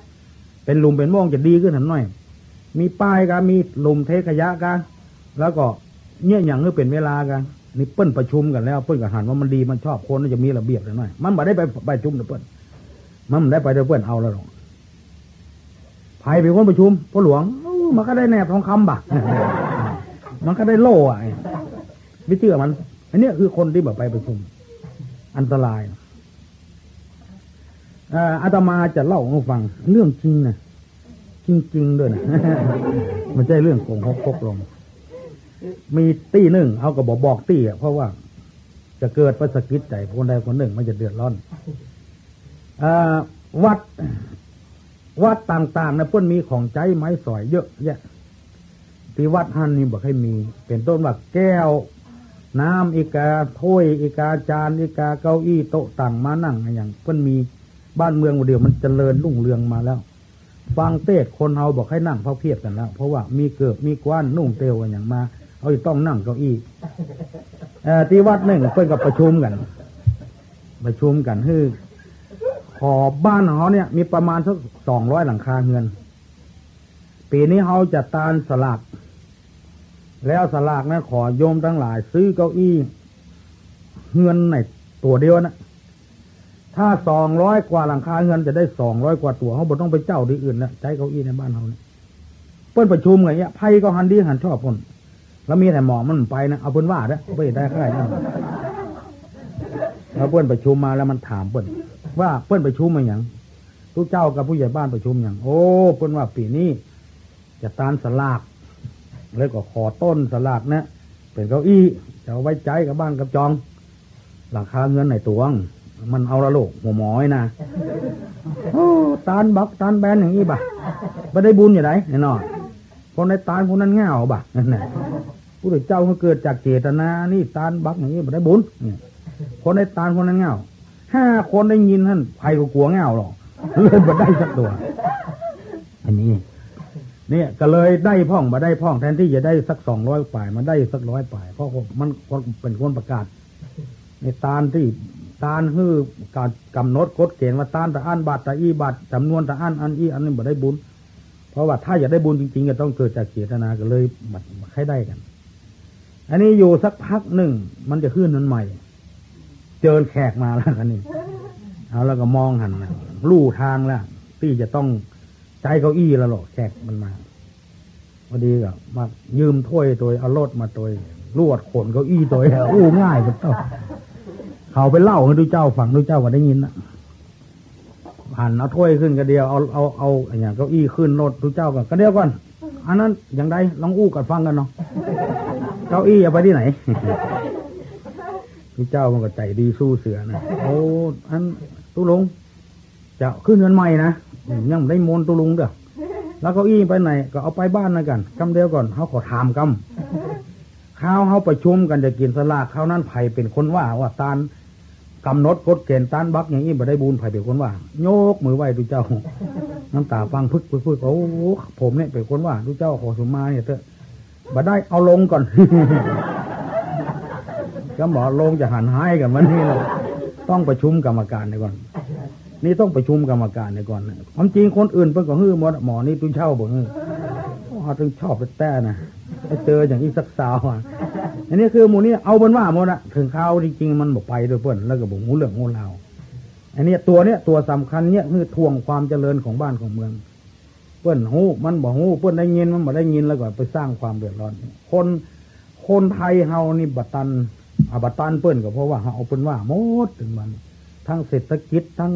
เป็นหลุมเป็นม่องจะดีขึ้นทำหน่อยมีป้ายกันมีหลุมเทขยะกันแล้วก็เนี่ยอย่างนี้เป็นเวลากันนี่เปิ้นประชุมกันแล้วเปิ้นก็หันว่ามันดีมันชอบคนจะมีระเบียบหน่อยมันไม่ได้ไปประชุมเปิ้นมันได้ไปเปิ้นเอาแล้วหรอกไผเป็นคนประชุมพ่อหลวงมันก็ได้แนบทองคำบ่ะ มันก็ได้โล่อะวิธีมันอันนี้คือคนที่แบบไปประชุมอันตรายอาตมาจะเล่าให้ฟังเรื่องจริงนะจริงๆด้วยนะ มันใช่เรื่องโกหกพกลมมีตี้หนึ่งเขาก็บอกตี้เพราะว่าจะเกิดประสกิจใจคนใดคนหนึ่งมันจะเดือดร้อนวัดต่างๆนะเพิ่นมีของใจไม้สอยเยอะแยะที่วัดฮั่นนี่บอกให้มีเป็นต้นว่าแก้วน้ำอีกาถ้วยอีกาจานอีกาเก้าอี้โต๊ะต่างมานั่งอย่างเพิ่นมีบ้านเมืองเดียวมันเจริญรุ่งเรืองมาแล้วฟังเทศคนเฮาบอกให้นั่งเผาเพียบกันแล้วเพราะว่ามีเกิบมีกว้านนุ่งเตียวกันอย่างมาเขาจะต้องนั่งเก้าอี้ที่วัดหนึ่งเพิ่นกับประชุมกันคือข อบ้านเขาเนี่ยมีประมาณสัก200 หลังคาเรือนปีนี้เขาจะตานสลากแล้วสลากนะขอโยมทั้งหลายซื้อเก้าอี้เรือนในตัวเดียวนะถ้า200 กว่าหลังคาเรือนจะได้200 กว่าตัวเขาบ่ต้องไปเจ้าที่อื่นนะใช้เก้าอี้ในบ้านเขาเนี่ยเปิ้นประชุมไงเนี่ยไพ่ก็หันดีหันชอบคนแล้วมีแต่หมอมันไปนะเอาเปิ้นว่าเด้อไปได้ค่ายนะแล้วเปิ้นประชุมมาแล้วมันถามเปิ้นว่าเปิ้นประชุมมาอย่างทุกเจ้ากับผู้ใหญ่บ้านประชุมอย่างโอ้เปิ้นว่าปีนี้จะตานสลากแล้วก็ขอต้นสลากนะเป็นเก้าอี้จะเอาไว้ใจกับบ้านกับจองหลังคาเงินในตวงมันเอาละโลกหัวหมอยนะโอ้ตานบักตานแบนอย่างนี้บ่ะไม่ได้บุญอย่างไรแน่นอนคนในตานคนนั้นเงาบ่ะนั่นแหละผู้เจ้าเขาเกิดจากเจตนานี่ตานบักอย่างนี้ไม่ได้บุญคนในตานคนนั้นเงา5 คนได้ยินท่านใครก็กลัวเงาหรอกเลยไม่ได้สักตัวอันนี้เนี่ยก็เลยได้พ่องมาได้พ่องแทนที่จะได้สัก200 ป่ายมันได้สัก100 ป่ายเพราะมันเป็นคนประกาศในตานที่ตานคือการกำหนดกฎเกณฑ์ว่าตานตะอันบาทตะอีบาทจำนวนตะอันอีอันนี้บ่ได้บุญเพราะว่าถ้าอยากได้บุญจริงๆก็ต้องเกิดจากเจตนาก็เลยมาให้ได้กันอันนี้อยู่สักพักหนึ่งมันจะขึ้นนั้นใหม่เจอแขกมาแล้วกันนี่เอาแล้วก็มองหันลู่ทางแล้วที่จะต้องใจเก้าอี้แล้วหรอกแขกมันมาพอดีก็มายืมถ้วยตัวเอารถมาตัวลวดขนเก้าอี้ตัวอู้ง่ายก็ต้องเขาไปเล่าให้ดูเจ้าฟังดูเจ้าก็ได้ยินนะหันเอาถ้วยขึ้นกระเดียวเอาอย่างเก้าอี้ขึ้นรถดูเจ้ากันกระเดียวก่อนอันนั้นอย่างไรลองอู้กันฟังกันเนาะเก้าอี้เอาไปที่ไหนดูเจ้ามันก็ใจดีสู้เสือนะโอ้อันตุลุงจะขึ้นเงินใหม่นะยังได้มนตุลุงเด้อแล้วเก้าอี้ไปไหนก็เอาไปบ้านนะกันกำเดียวก่อนเขาขอถามกำข้าวเขาประชุมกันจะกินสลากข้าวนั้นไผ่เป็นคนว่าตานกำหนดกฎเกณฑ์ตานบักอย่างนี้บ่ได้บุญไผ่เป็นคนว่าโยกมือไหวดูเจ้าน้ำตาฟังพึกโอ้ผมเนี่ยเป็นคนว่าดูเจ้าขอสมมาเนี่ยเถอะบ่ได้เอาลงก่อนก็หมอลงจะหันหายกันวันนี้เราต้องประชุมกรรมการในก่อนนี่ต้องประชุมกรรมการในก่อนความจริงคนอื่นเพิ่งก็ฮื้อหมอนี่ตุ้งเช่าบ่ฮื้อถึงชอบไปแต่นะไปเจออย่างอีสักสาวอันนี้คือหมู่นี้เอาบนว่าหมดอะถึงข้าวจริงๆมันบอกไปด้วยเพื่อนแล้วก็บอกงูเหลืองงูลาวอันนี้ตัวสำคัญเนี่ยคือทวงความเจริญของบ้านของเมืองเพื่อนหูมันบอกหูเพื่อนได้ยินมันบอกได้ยินแล้วก็ไปสร้างความเดือดร้อนคนไทยเฮานี่บัตันเพื่อนก็เพราะว่าเฮาเอาเพื่อนว่าหมดถึงมันทั้งเศรษฐกิจทั้ง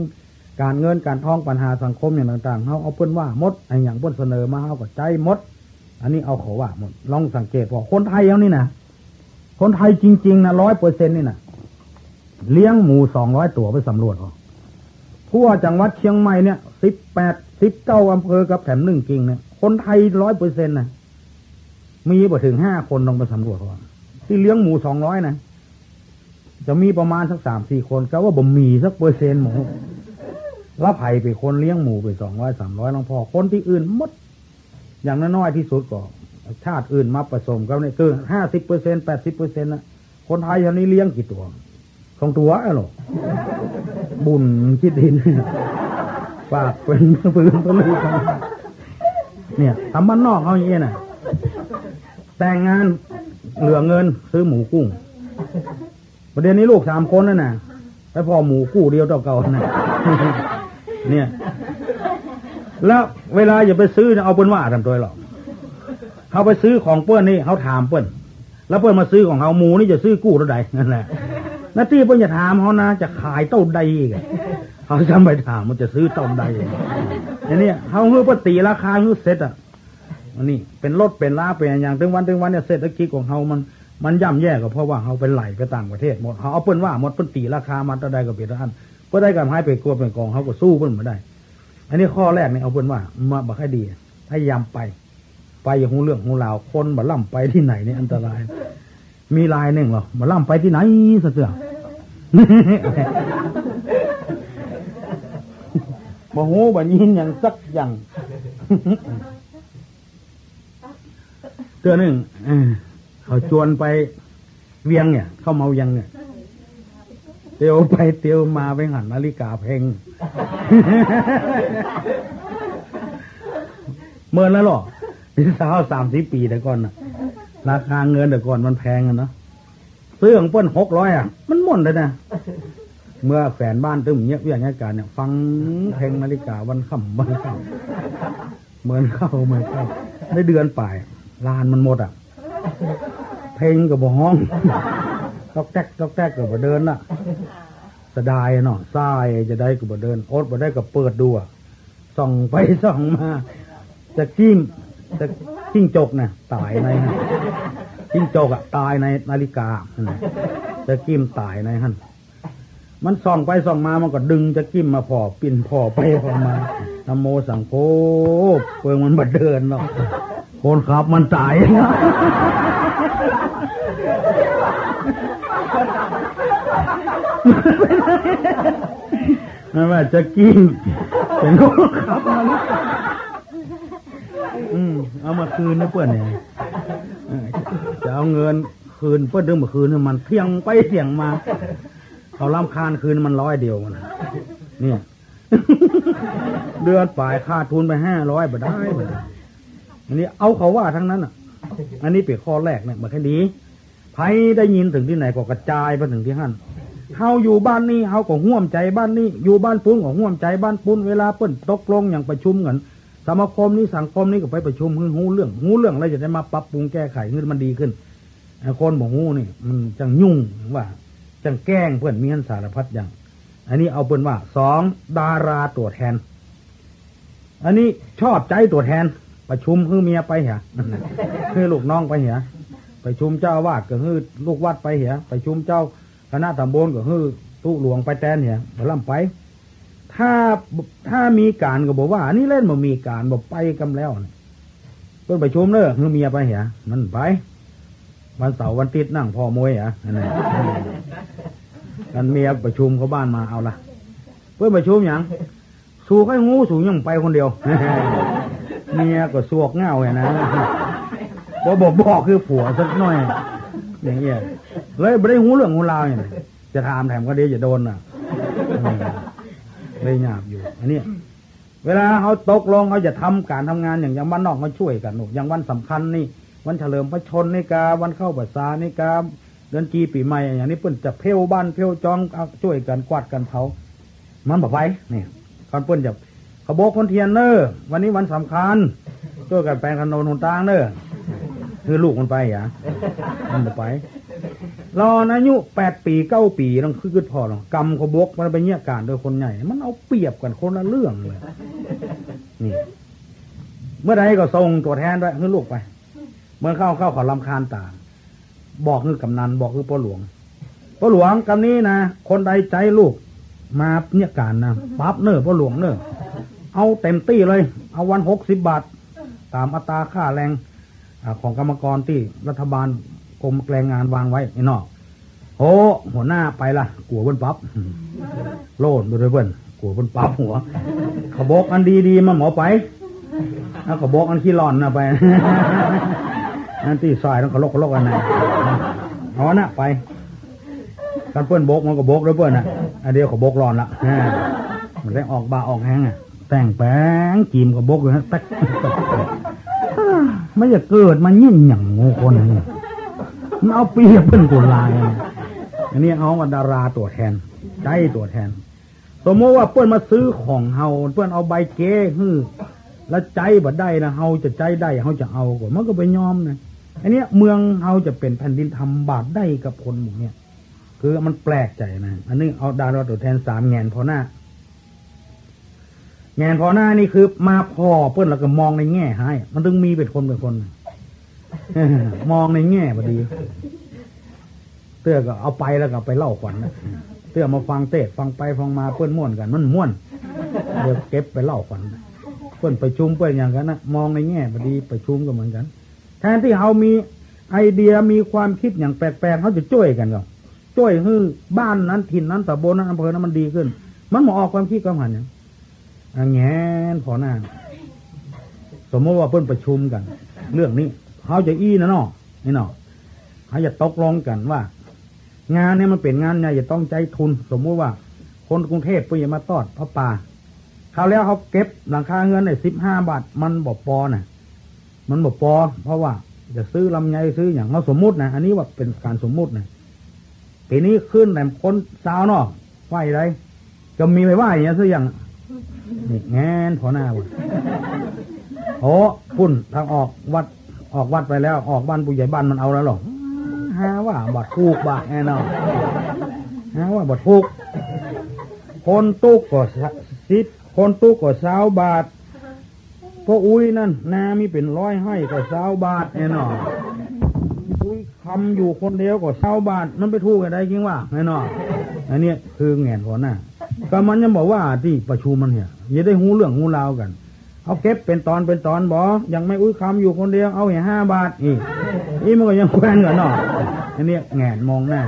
การเงินการท้องปัญหาสังคมอย่างต่างๆเฮาเอาเพื่อนว่าหมดไอ้อย่างเพื่อนเสนอมาเฮาก็ใจหมดอันนี้เอาเขาว่าหมดลองสังเกตว่าคนไทยเฮานี่นะคนไทยจริงๆนะ100%นี่นะเลี้ยงหมู200 ตัวไปสำรวจทั่วจังหวัดเชียงใหม่เนี่ย19 อำเภอกับแถม1 กิ่งเนี่ยคนไทย100%นะมีบ่ถึง5 คนลงไปสำรวจที่เลี้ยงหมู200นะจะมีประมาณสัก 3-4 คนก็ว่าบ่มีสักเปอร์เซ็นต์หมูแล้วไผ่เป็นคนเลี้ยงหมูไป200-300น้องพ่อคนที่อื่นหมดอย่างน้อยๆที่สุดก็ชาติอื่นมาผสมกันเนี่ยเกิน 50% 80% นะคนไทยคนนี้เลี้ยงกี่ตัว2 ตัวหรอบุญคิดดินฝากเป็นปืนตัวลูกเนี่ยทำบ้านนอกเขาอย่างนี้นะแต่งงานเหลือเงินซื้อหมูกุ้งประเด็นนี้ลูก3 คนนั่นน่ะไปพอหมูกู้เดียวเท่าเก่านะเนี่ยแล้วเวลาอย่าไปซื้อเอาเปิ้นว่าทำตัวหรอกเขาไปซื้อของเปิ้นนี่เขาถามเปิ้นแล้วเปิ้นมาซื้อของเขาหมูนี่จะซื้อกู้เท่าใดนั่นแหละนาที่เปิ้นจะถามเขานะจะขายเท่าใดเขาจำไปถามมันจะซื้อเท่าใดอย่างนี้เขาเพื่อปฏิราคาเพื่อเซ็ตอ่ะอันนี้เป็นรถเป็นลาเป็นอย่างถึงวันเนี่ยเศรษฐกิจของเขามันย่ำแย่ก็เพราะว่าเขาไปไหลไปต่างประเทศหมดเขาเอาเปิ้นว่าหมดเปิ้นตีราคามาเท่าใดก็เป็นอันเพื่อได้การให้ไปกลัวเป็นกองเขาก็สู้เปิ้นไม่ได้อันนี้ข้อแรกนี่เอาเปิ้นว่ามาบักให้ดีพยายามไปอย่างหูเรื่องหูราวคนบ่ล่ำไปที่ไหนนี่อันตรายมีลายหนึ่งหรอบ่ล่ำไปที่ไหนซะเสือบ่หูบ่ยินอย่างสักอย่างเตือนหนึ่งเขาชวนไปเวียงเนี่ยเข้าเมายังเนี่ย เตียวไปเตียวมาไปหันนาฬิกาเพลงเมื่อแล้วหรอพี่สาว30 ปีแต่ก่อนน่ะราคาเงินแต่ก่อนมันแพงเนาะซื้อของเปิ้น600อ่ะมันม่วนเลยนะเมื่อแฟนบ้านตึ้มเงี้ยอย่างนี้การเนี่ยฟังเพลงนาฬิกาวันค่ำวันค่ำเหมือนเข้าได้เดือนป่ายลานมันหมดอ่ะเพลงกับห้องตอกแตกกับบ่เดินน่ะสะดายเนาะทรายจะได้กับบ่เดินโอ๊ตบ่ได้กับเปิดดูอ่ะส่องไปส่องมาจะจิ้งจกเนี่ยตายในจิ้งจกอ่ะตายในนาฬิกาจะกิ้มตายในฮั่นมันส่องไปส่องมามันก็ดึงจะกิ้มมาพอปิ่นพอไปพอมานะโมสังโฆเปิงมันบ่เดินเนาะคนขับมันตายไม่ว่าจะกิ้งเป็นคนขับมันเอามาคืนนะเพื่อนเนี่ยจะเอาเงินคืนเพื่อนเดิมมาคืนมันเที่ยงไปเที่ยงมาเขาล้ำคาญคืนมัน100 เดียวมันเนี่ยเดือนปลายค่าทุนไป500บ่ได้อันนี้เอาเขาว่าทั้งนั้นอ่ะอันนี้เป็นข้อแรกเนี่ยมาแค่นี้ไผได้ยินถึงที่ไหนก็กระจายไปถึงที่หั่นเฮาอยู่บ้านนี้เฮาก็ห่วมใจบ้านนี้อยู่บ้านปุ้นก็ห่วมใจบ้านปุ้นเวลาเปิ้นตกลงอย่างประชุมกันสมาคมนี้สังคมนี้ก็ไปประชุมหูเรื่องอะไรจะได้มาปรับปรุงแก้ไขให้มันดีขึ้นคนบอกหูนี่มันจังยุ่งว่าจังแกล้งเพื่อนมีหันสารพัดอย่างอันนี้เอาเป็นว่า2ดาราตัวแทนอันนี้ชอบใจตัวแทนประชุมคือเมียไปเหรอคือลูกน้องไปเหรอประชุมเจ้าวาดก็คือลูกวัดไปเหรอประชุมเจ้าคณะตำบลก็คือตู้หลวงไปแทนเหรอไปล่ำไปถ้ามีการก็บอกว่าอันนี้เล่นบ่มีการบอกไปกำแล้วเพื่อนประชุมเนอะคือเมียไปเหรอมันไปวันเสาร์วันติดนั่งพ่อมวยเหรออันนั้นกันเมียประชุมเขาบ้านมาเอาละเพื่อนประชุมอย่างสู้ให้งูสูงยังไปคนเดียวเมียก็สวกเง่าไงนะบอกคือผัวสักหน่อยอย่างเงี้ยเลยไม่ได้หูเรื่องหูราวอย่างจะถามแถมก็เดี๋ยวจะโดนอ่ะเลยหยาบอยู่อันนี้เวลาเขาตกลงเขาจะทำการทำงานอย่างบ้านนอกมาช่วยกันอย่างวันสำคัญนี่วันเฉลิมพระชนนี่กาวันเข้าพรรษานี่กาเดือนจีปีใหม่อย่างนี้เปิ้นจะเพ่วบ้านเพ่วจองช่วยกันกวาดกันเผามันบอกไปนี่ก่อนเปิ้นจะขบคนเทียนเนอวันนี้วันสำคัญช่วยกันแปลงถนนหนทางเนอคือลูกมันไปอ่ะมันบอกไปรออายุ8 ปี 9 ปีต้องคือพอหรอกกรรมขบกมันไปเนี่ยการโดยคนใหญ่มันเอาเปรียบกันคนละเรื่องเลยนี่เมื่อใดก็ส่งตัวแทนด้วยคือลูกไปเมื่อเข้าขอรำคาญตาบอกคือกำนันบอกคือพ่อหลวงกำนี้นะคนใดใจลูกมาเนี่ยการนะปั๊บเนอพ่อหลวงเนอเอาเต็มตี้เลยเอาวัน60 บาทตามอัตราค่าแรงของกรรมกรที่รัฐบาลกรมแรงงานวางไว้ไอ้นอกโอ้หัวหน้าไปละกลัวบนปั๊บโลดไปเลยเพื่อนกลัวบนปั๊บหัวขบกอันดีๆมาหมอไปแล้วขบกอันขี้ร้อนนะไปนั่นที่ซอยต้องขลกกันนะเอาหน้าไปกันเพื่อนบกมันก็บกด้วยเพื่อนนะอันเดียวขบกร้อนละมันได้ออกบาออกแห้งแต่งแป้งจีมขบกเลยฮะแตกไม่จะเกิดมายิ่งอย่างโง่คนนี้มันเอาเปรียบเพื่อนกุลายอันนี้เอาดาราตัวแทนใจตัวแทนสมมติว่าเพื่อนมาซื้อของเฮาเพื่อนเอาใบเก้ฮื้อแล้วใจบ่ได้นะเฮาจะใจได้เฮาจะเอากว่ามันก็ไปยอมนะอันนี้เมืองเฮาจะเป็นแผ่นดินทำบาปได้กับคนหมู่เนี่ยคือมันแปลกใจนะอันนี้เอาดาราตัวแทน3 แงนพอหน้านี่คือมาพอเพื่อนเราก็มองในแง่ให้มันถึงมีเป็นคนมองในแง่พอดีเตื้อก็เอาไปแล้วก็ไปเล่าขวัญนะเตื้อมาฟังเทศฟังไปฟังมาเพื่อนม่วนกันมันม่วนเดี๋ยวเก็บไปเล่าขวัญเพื่อนประชุมเพื่อนอย่างกันนะมองในแง่พอดีประชุมก็เหมือนกันแทนที่เขามีไอเดียมีความคิดอย่างแปลกๆเขาจะช่วยกันก็ช่วยให้บ้านนั้นถิ่นนั้นตำบลนั้นอำเภอนั้นมันดีขึ้นมันมาออกความคิดความหันอย่างแงนพอหน้าสมมติว่าเพื่อนประชุมกันเรื่องนี้เขาจะอี้นะเนาะนี่เนาะเขาจะตกลงกันว่า งานเนี่ยมันเป็นงานเนี่ยอย่าต้องใจทุนสมมุติว่าคนกรุงเทพไปมาตอดพระป่าคราวแล้วเขาเก็บหลังคาเงินเนี่ย15 บาทมันบ่พอน่ะมันบ่พอเพราะว่าจะซื้อลำไยซื้ออย่างเราสมมุตินะอันนี้ว่าเป็นการสมมุตินะปีนี้ขึ้นแต่คนสาวนอกไหวไรจะมีไปไหวอย่างนี้ซะอย่างนี่แงนพอหน้าบุญโอ้พุ่นทางออกวัดไปแล้วออกบ้านผู้ใหญ่บ้านมันเอาแล้วหรอหาว่าบัดถูกบาทแน่นอนหาว่าบัดถูกคนตุกก็10คนตุกก็20 บาทพวกอุ้ยนั่นนามีเป็น100ให้ก็20 บาทแน่นอนอุ้ยคำอยู่คนเดียวก็20 บาทมันไปถูกกันได้จริงว่าแน่นอนอันนี้คือแง่นหัวหน้าก็มันยังบอกว่าที่ประชุมมันเนี่ยอย่าได้หูเรื่องหูราวกันเอาเก็บเป็นตอนบ่ยังไม่อุ้ยคำอยู่คนเดียวเอา5 บาทนี่มันก็ยังแคว้นกันเนาะอันนี้แง่นมองหน้า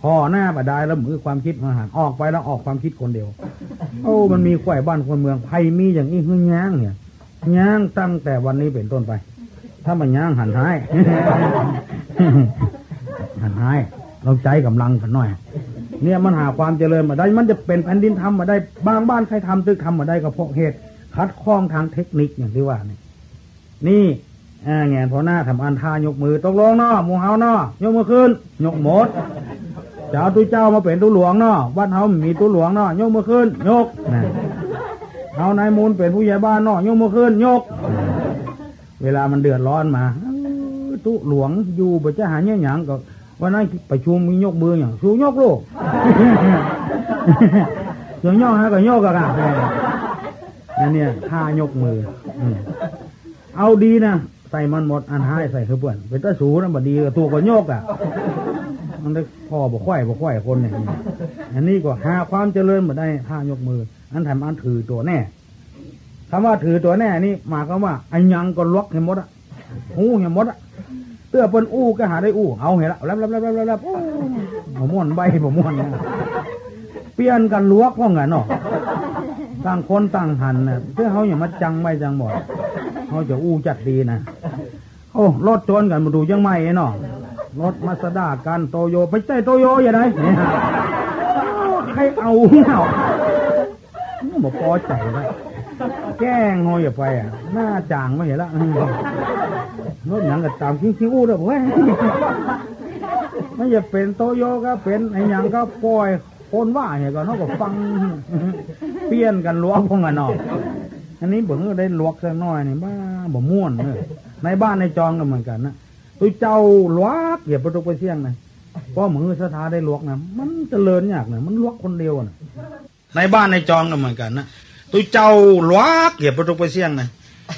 พอหน้าบดายแล้วมือความคิดมาหาออกไปแล้วออกความคิดคนเดียวโอ้มันมีข่อยบ้านคนเมืองไพ่มีอย่างนี้คือย้างเนี่ยย้างตั้งแต่วันนี้เป็นต้นไปถ้ามันย้างหันท้าย หันท้ายเราใจกำลังกันหน่อยเนี่ยมันหาความเจริญมาได้มันจะเป็นแผ่นดินทำมาได้บางบ้านใครทำตึกทำมาได้ก็เพราะเหตุคัดข้องทางเทคนิคอย่างที่ว่านี่แง่พอหน้าทำอันท่ายกมือตกลงเนาะหมู่เฮาเนาะยกมือขึ้นยกหมดจะเอาตู้เจ้ามาเป็นตู้หลวงเนาะวัดเฮามีตู้หลวงเนาะยกมือขึ้นยกเอานายมูลเป็นผู้ใหญ่บ้านเนาะยกมือขึ้นยกเวลามันเดือดร้อนมาตู้หลวงอยู่บ่จะหาเนี่ยหยังก็วันนั้นประชุมมียกมืออย่างสู้ยกโลกอย่างย่อฮะก็ยกกันนั่นเนี่ยท่ายกมือเอาดีนะใส่มันหมดอันหายใส่คือเพื่อนเป็นตะสูนะบดีตัวก็โยกอ่ะมันได้พ่อบ่ค่อยคนเนี่ยอันนี้ก็หาความเจริญมาได้ท่ายกมืออันทำอันถือตัวแน่คำว่าถือตัวแน่นี่หมายความว่าอันยังก็ล็อกให้หมดอ่ะหูให้หมดอ่ะเตื้อเปิ้นอู้ก็หาได้อู้เอาเห็นละแล้วผมม่วนใบผมม่วนเปลี่ยนกันลวกพ่อไงเนาะต่างคนต่างหันนะเพื่อเขาอย่างมาจังไม่จังบ่อยเขาจะอู้จัดดีนะโอ้รถชนกันมาดูยังไม่เนาะรถมาสด้ากันโตโยไปใจโตโยอย่างไรเนี่ยใครเอาบอกพอใจเลยแกล้งงอยอย่าไปอ่ะหน้าจางไม่เห็นละรถหนังกับตามคิ้วอู้ด้วยเว้ยไม่จะเป็นโตโยก็เป็นไอ้ยังก็ปล่อยคนว่าเนี่ยก็เขาก็ฟังเปลี่ยนกันลวกพงกันเนาะอันนี้ผมก็ได้ลวกสักน้อยนี่บ้าบ่ม่วนเลยในบ้านในจองก็เหมือนกันนะตัวเจ้าลวกอย่าประตูไปเสี่ยงนะเพราะมือสถาได้ลวกนะมันเจริญยากนะมันลวกคนเดียวนะในบ้านในจองก็เหมือนกันนะตัวเจ้าลวกอย่าประตูไปเสี่ยงนะ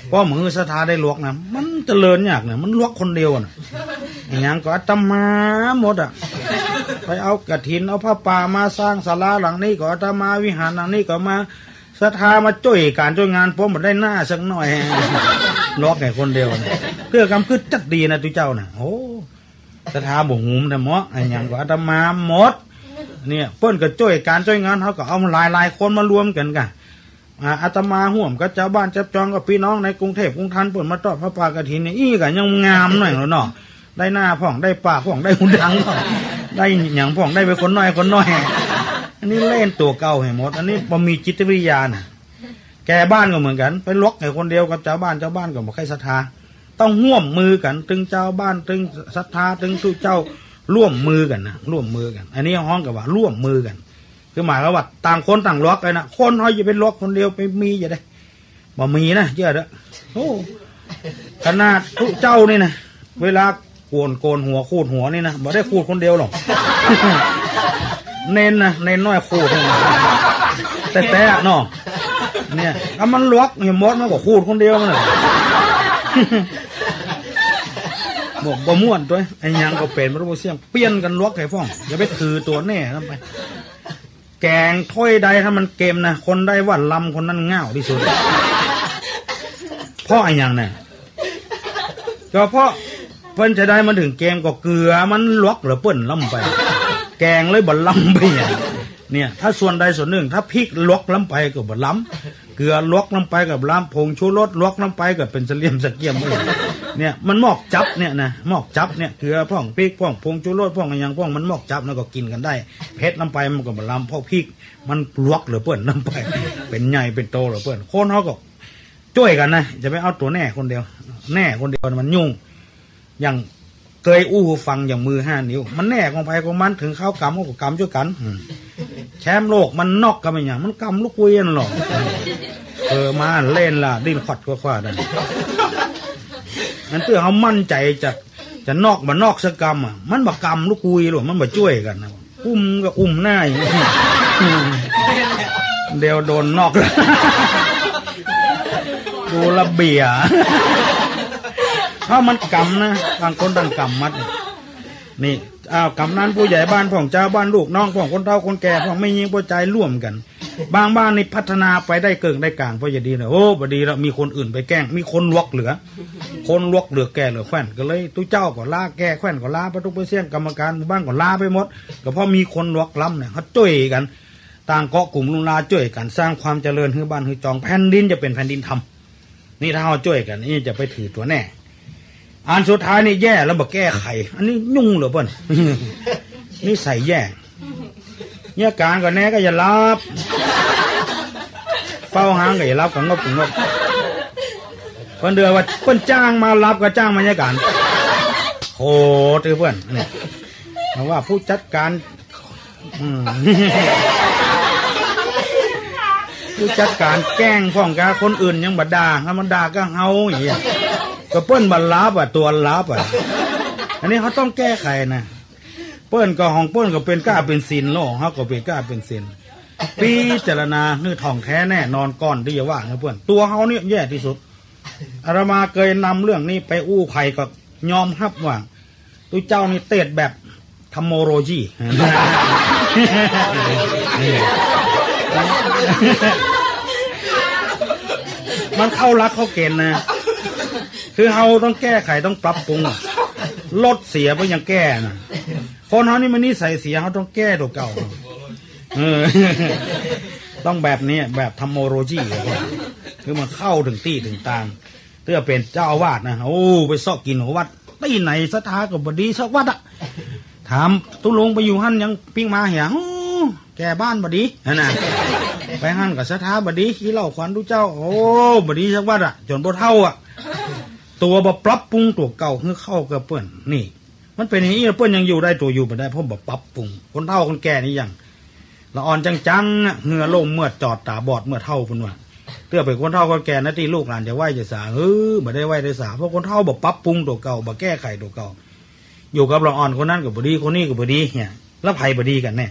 เพราะมือสถาได้ลวกนะมันเจริญยากนะมันลวกคนเดียวนะอย่างก็อาตมาหมดอ่ะไปเอากฐินเอาผ้าป่ามาสร้างศาลาหลังนี้ก็อาตมาวิหารหลังนี้ก็มาศรัทธามาช่วยการช่วยงานผมมันได้หน้าสักหน่อยล็อกแค่คนเดียวเพื่อกำคือจัดดีนะตุเจ้าน่ะโอ้ศรัทธาบ่งุมแต่หมอไอ้ยังก็อาตมาหมดเนี่ยเปิ้นก็ช่วยการช่วยงานเขาก็เอาหลายคนมารวมกันอาตมาห่วมก็เจ้าบ้านเจ้าจองกับพี่น้องในกรุงเทพกรุงทันเปิ้นมาทอดพระป่ากฐินนี่ก็ยังงามหน่อยเนาะได้หน้าพ่องได้ปากพ่องได้หุ่นดังได้หยังพ่องได้ไปคนน้อยอันนี้เล่นตัวเก่าให้หมดอันนี้บ่มีจิตวิทยาน่ะแกบ้านก็เหมือนกันไปล็อกให้คนเดียวกับเจ้าบ้านก็บ่ใครศรัทธาต้องร่วมมือกันตึงเจ้าบ้านตึงศรัทธาตึงทุกเจ้าร่วมมือกันนะร่วมมือกันอันนี้ฮ้องกับว่าร่วมมือกันคือหมายความว่าต่างคนต่างล็อกเลยนะคนเขาจะเป็นล็อกคนเดียวไปมีอย่าได้บ่มีนะเยอะเด้อโอ้ขนาดทุกเจ้านี่นะเวลาโกนหัวขูดหัวนี่นะบ่ได้ขูดคนเดียวหรอกเน้นน้อยขูดแต่เนาะเนี่ยถ้ามันล็อกเนี่ยมดมันก็ขูดคนเดียวมันเลยบอกบ่ม่วนตัวไอ้ยังก็เป็นมันรู้เสียงเปลี่ยนกันล็อกไอ้ฟ้องอย่าไปถือตัวแน่นั่นไปแกงถ้วยใดถ้ามันเกมนะคนได้ว่าลำคนนั้นง่าวที่สุดเพราะไอ้ยังเนี่ยก็เพราะเพิ่นจะได้มันถึงเกมก็เกลือมันล็อกหรือเปิ้นล้ำไปแกงเลยบ่ล้ำไปเนี่ยถ้าส่วนใดส่วนหนึ่งถ้าพริกล็อกล้ำไปก็บ่ล้ำเกลือล็อกล้ำไปกับล้ำผงชูรสล็อกล้ำไปก็เป็นเสลี่ยมสะเกียมเลย เนี่ยมันมอกจับเนี่ยนะมอกจับเนี่ยเกลือพ่องพริกพ่องพงชูรสพ่องอะไรอย่างพ่องมันมอกจับแล้วก็กินกันได้เผ็ดน้ำไปมันก็บลำเพราะพริกมันลวกหรือเปื่อนน้ำไปเป็นใหญ่เป็นโตหรือเปื่อนคนเขาก็ช่วยกันนะจะไปเอาตัวแน่คนเดียวแน่คนเดียวมันยุ่งอย่างเคยอู้ฟังอย่างมือ5 นิ้วมันแน่ของไปของมันถึงข้าวกำก็กำช่วยกันแชมป์โลกมันนอกกันไปอย่างมันกำลูกคุยนั่นหรอมาเล่นล่ะดิ้นขวัดก็ขวาได้นั่นเพื่อเขามั่นใจจะนอกมานอกสกรรมอ่ะมันบักกรรมลูกคุยหรอมันมาช่วยกันนะอุ้มก็อุ้มหน้าอย่างนี้เดี๋ยวโดนนอกดูระเบียถ้ามันกรรมนะบางคนต่างกรรมมัดนี่กรรมนั้นผู้ใหญ่บ้านพ่องเจ้าบ้านลูกน้องพ่องคนเฒ่าคนแก่พ่องไม่ยิงผู้ใจร่วมกันบางบ้านนี่พัฒนาไปได้เกิงได้กลางเพราะจะดีเลยโอ้บดีแล้วมีคนอื่นไปแกล้งมีคนลวกเหลือคนลวกเหลือแก่เหลือแขวนก็เลยตู้เจ้าก็ล่าแก่แขวนก็ล่าประตูไปเสี่ยงกรรมการบ้านก็ล่าไปหมดก็เพราะมีคนลวกล้ำเนี่ยเขาช่วยกันต่างเกาะกลุ่มลุงลาช่วยกันสร้างความเจริญให้บ้านให้จองแผ่นดินจะเป็นแผ่นดินธรรมนี่ถ้าเราช่วยกันนี่จะไปถือตัวแน่อันสุดท้ายนี่แย่แล้วบอกแก้ไขอันนี้ยุ่งเหรอเปิ้ลนี่ใส่แย่เนี่ยการก็แน่ก็อย่ารับเฝ้าหางก็อย่ารับกับงบเพิ่นเดือว่าเพิ่นจ้างมารับก็จ้างมาเนี่ยการโหดเพื่อนเนี่ยเพราะว่าผู้จัดการผู้จัดการแกล้งฟ้องกาคนอื่นยังบัดดาถ้ามันด่าก็เฮาอย่างเงี้ยก็เปิ้นบัดลับอ่ะตัวลับอ่ะอันนี้เขาต้องแก้ไขนะเปิ้นก็ของเปิ้นก็เป็นกล้าเป็นศีลโลกเขาก็เป็นกล้าเป็นศีลพิจารณาเนื้อทองแท้แน่นอนก่อนที่จะว่านะเปิ้นตัวเขาเนี่ยแย่ที่สุดอาตมาเคยนำเรื่องนี้ไปอู้ไผ่ก็ยอมรับว่าตัวเจ้านี่เตะแบบธรรมโลจีมันเข้ารักเข้าเกณฑ์นะคือเราต้องแก้ไขต้องปรับปรุงลดเสียเพราะยังแก้นะคนเขานี่มันนิสัยเสียเขาต้องแก้ตัวเก่าต้องแบบนี้แบบธรรมโลจีคือมันเข้าถึงที่ถึงตางเพื่อเป็นเจ้าอาวาสนะโอ้ไปซอกกินหัววัดที่ไหนสถากับบดีซอกวัดอะถามตุลงไปอยู่หั่นยังปิ้งมาเหี่ยแกบ้านบดีนะไปหั่นกับสถาบดีที่เล่าขวัญทุกเจ้าโอ้บดีซอกวัดอะจนบ่เท่าอะตัวบ่ปรับปรุงตัวเก่าคือเข้ากับเปิ้นนี่มันเป็นอย่างนี้เปิ้นยังอยู่ได้ตัวอยู่ไม่ได้เพราะบ่ปรับปรุงคนเฒ่าคนแก่นี่ยังละอ่อนจังๆเหงื่อลงเมื่อจอดตาบอดเมื่อเฒ่าพุ่นว่าเพื่อเป็นคนเฒ่าคนแก่นะที่ลูกหลานจะไหวจะสาบ่ได้ไหวได้สาเพราะคนเฒ่าบ่ปรับปรุงตัวเก่าบ่แก้ไขตัวเก่าอยู่กับละอ่อนคนนั้นก็บ่ดีคนนี้ก็บ่ดีเนี่ยแล้วไผบ่ดีกันแน่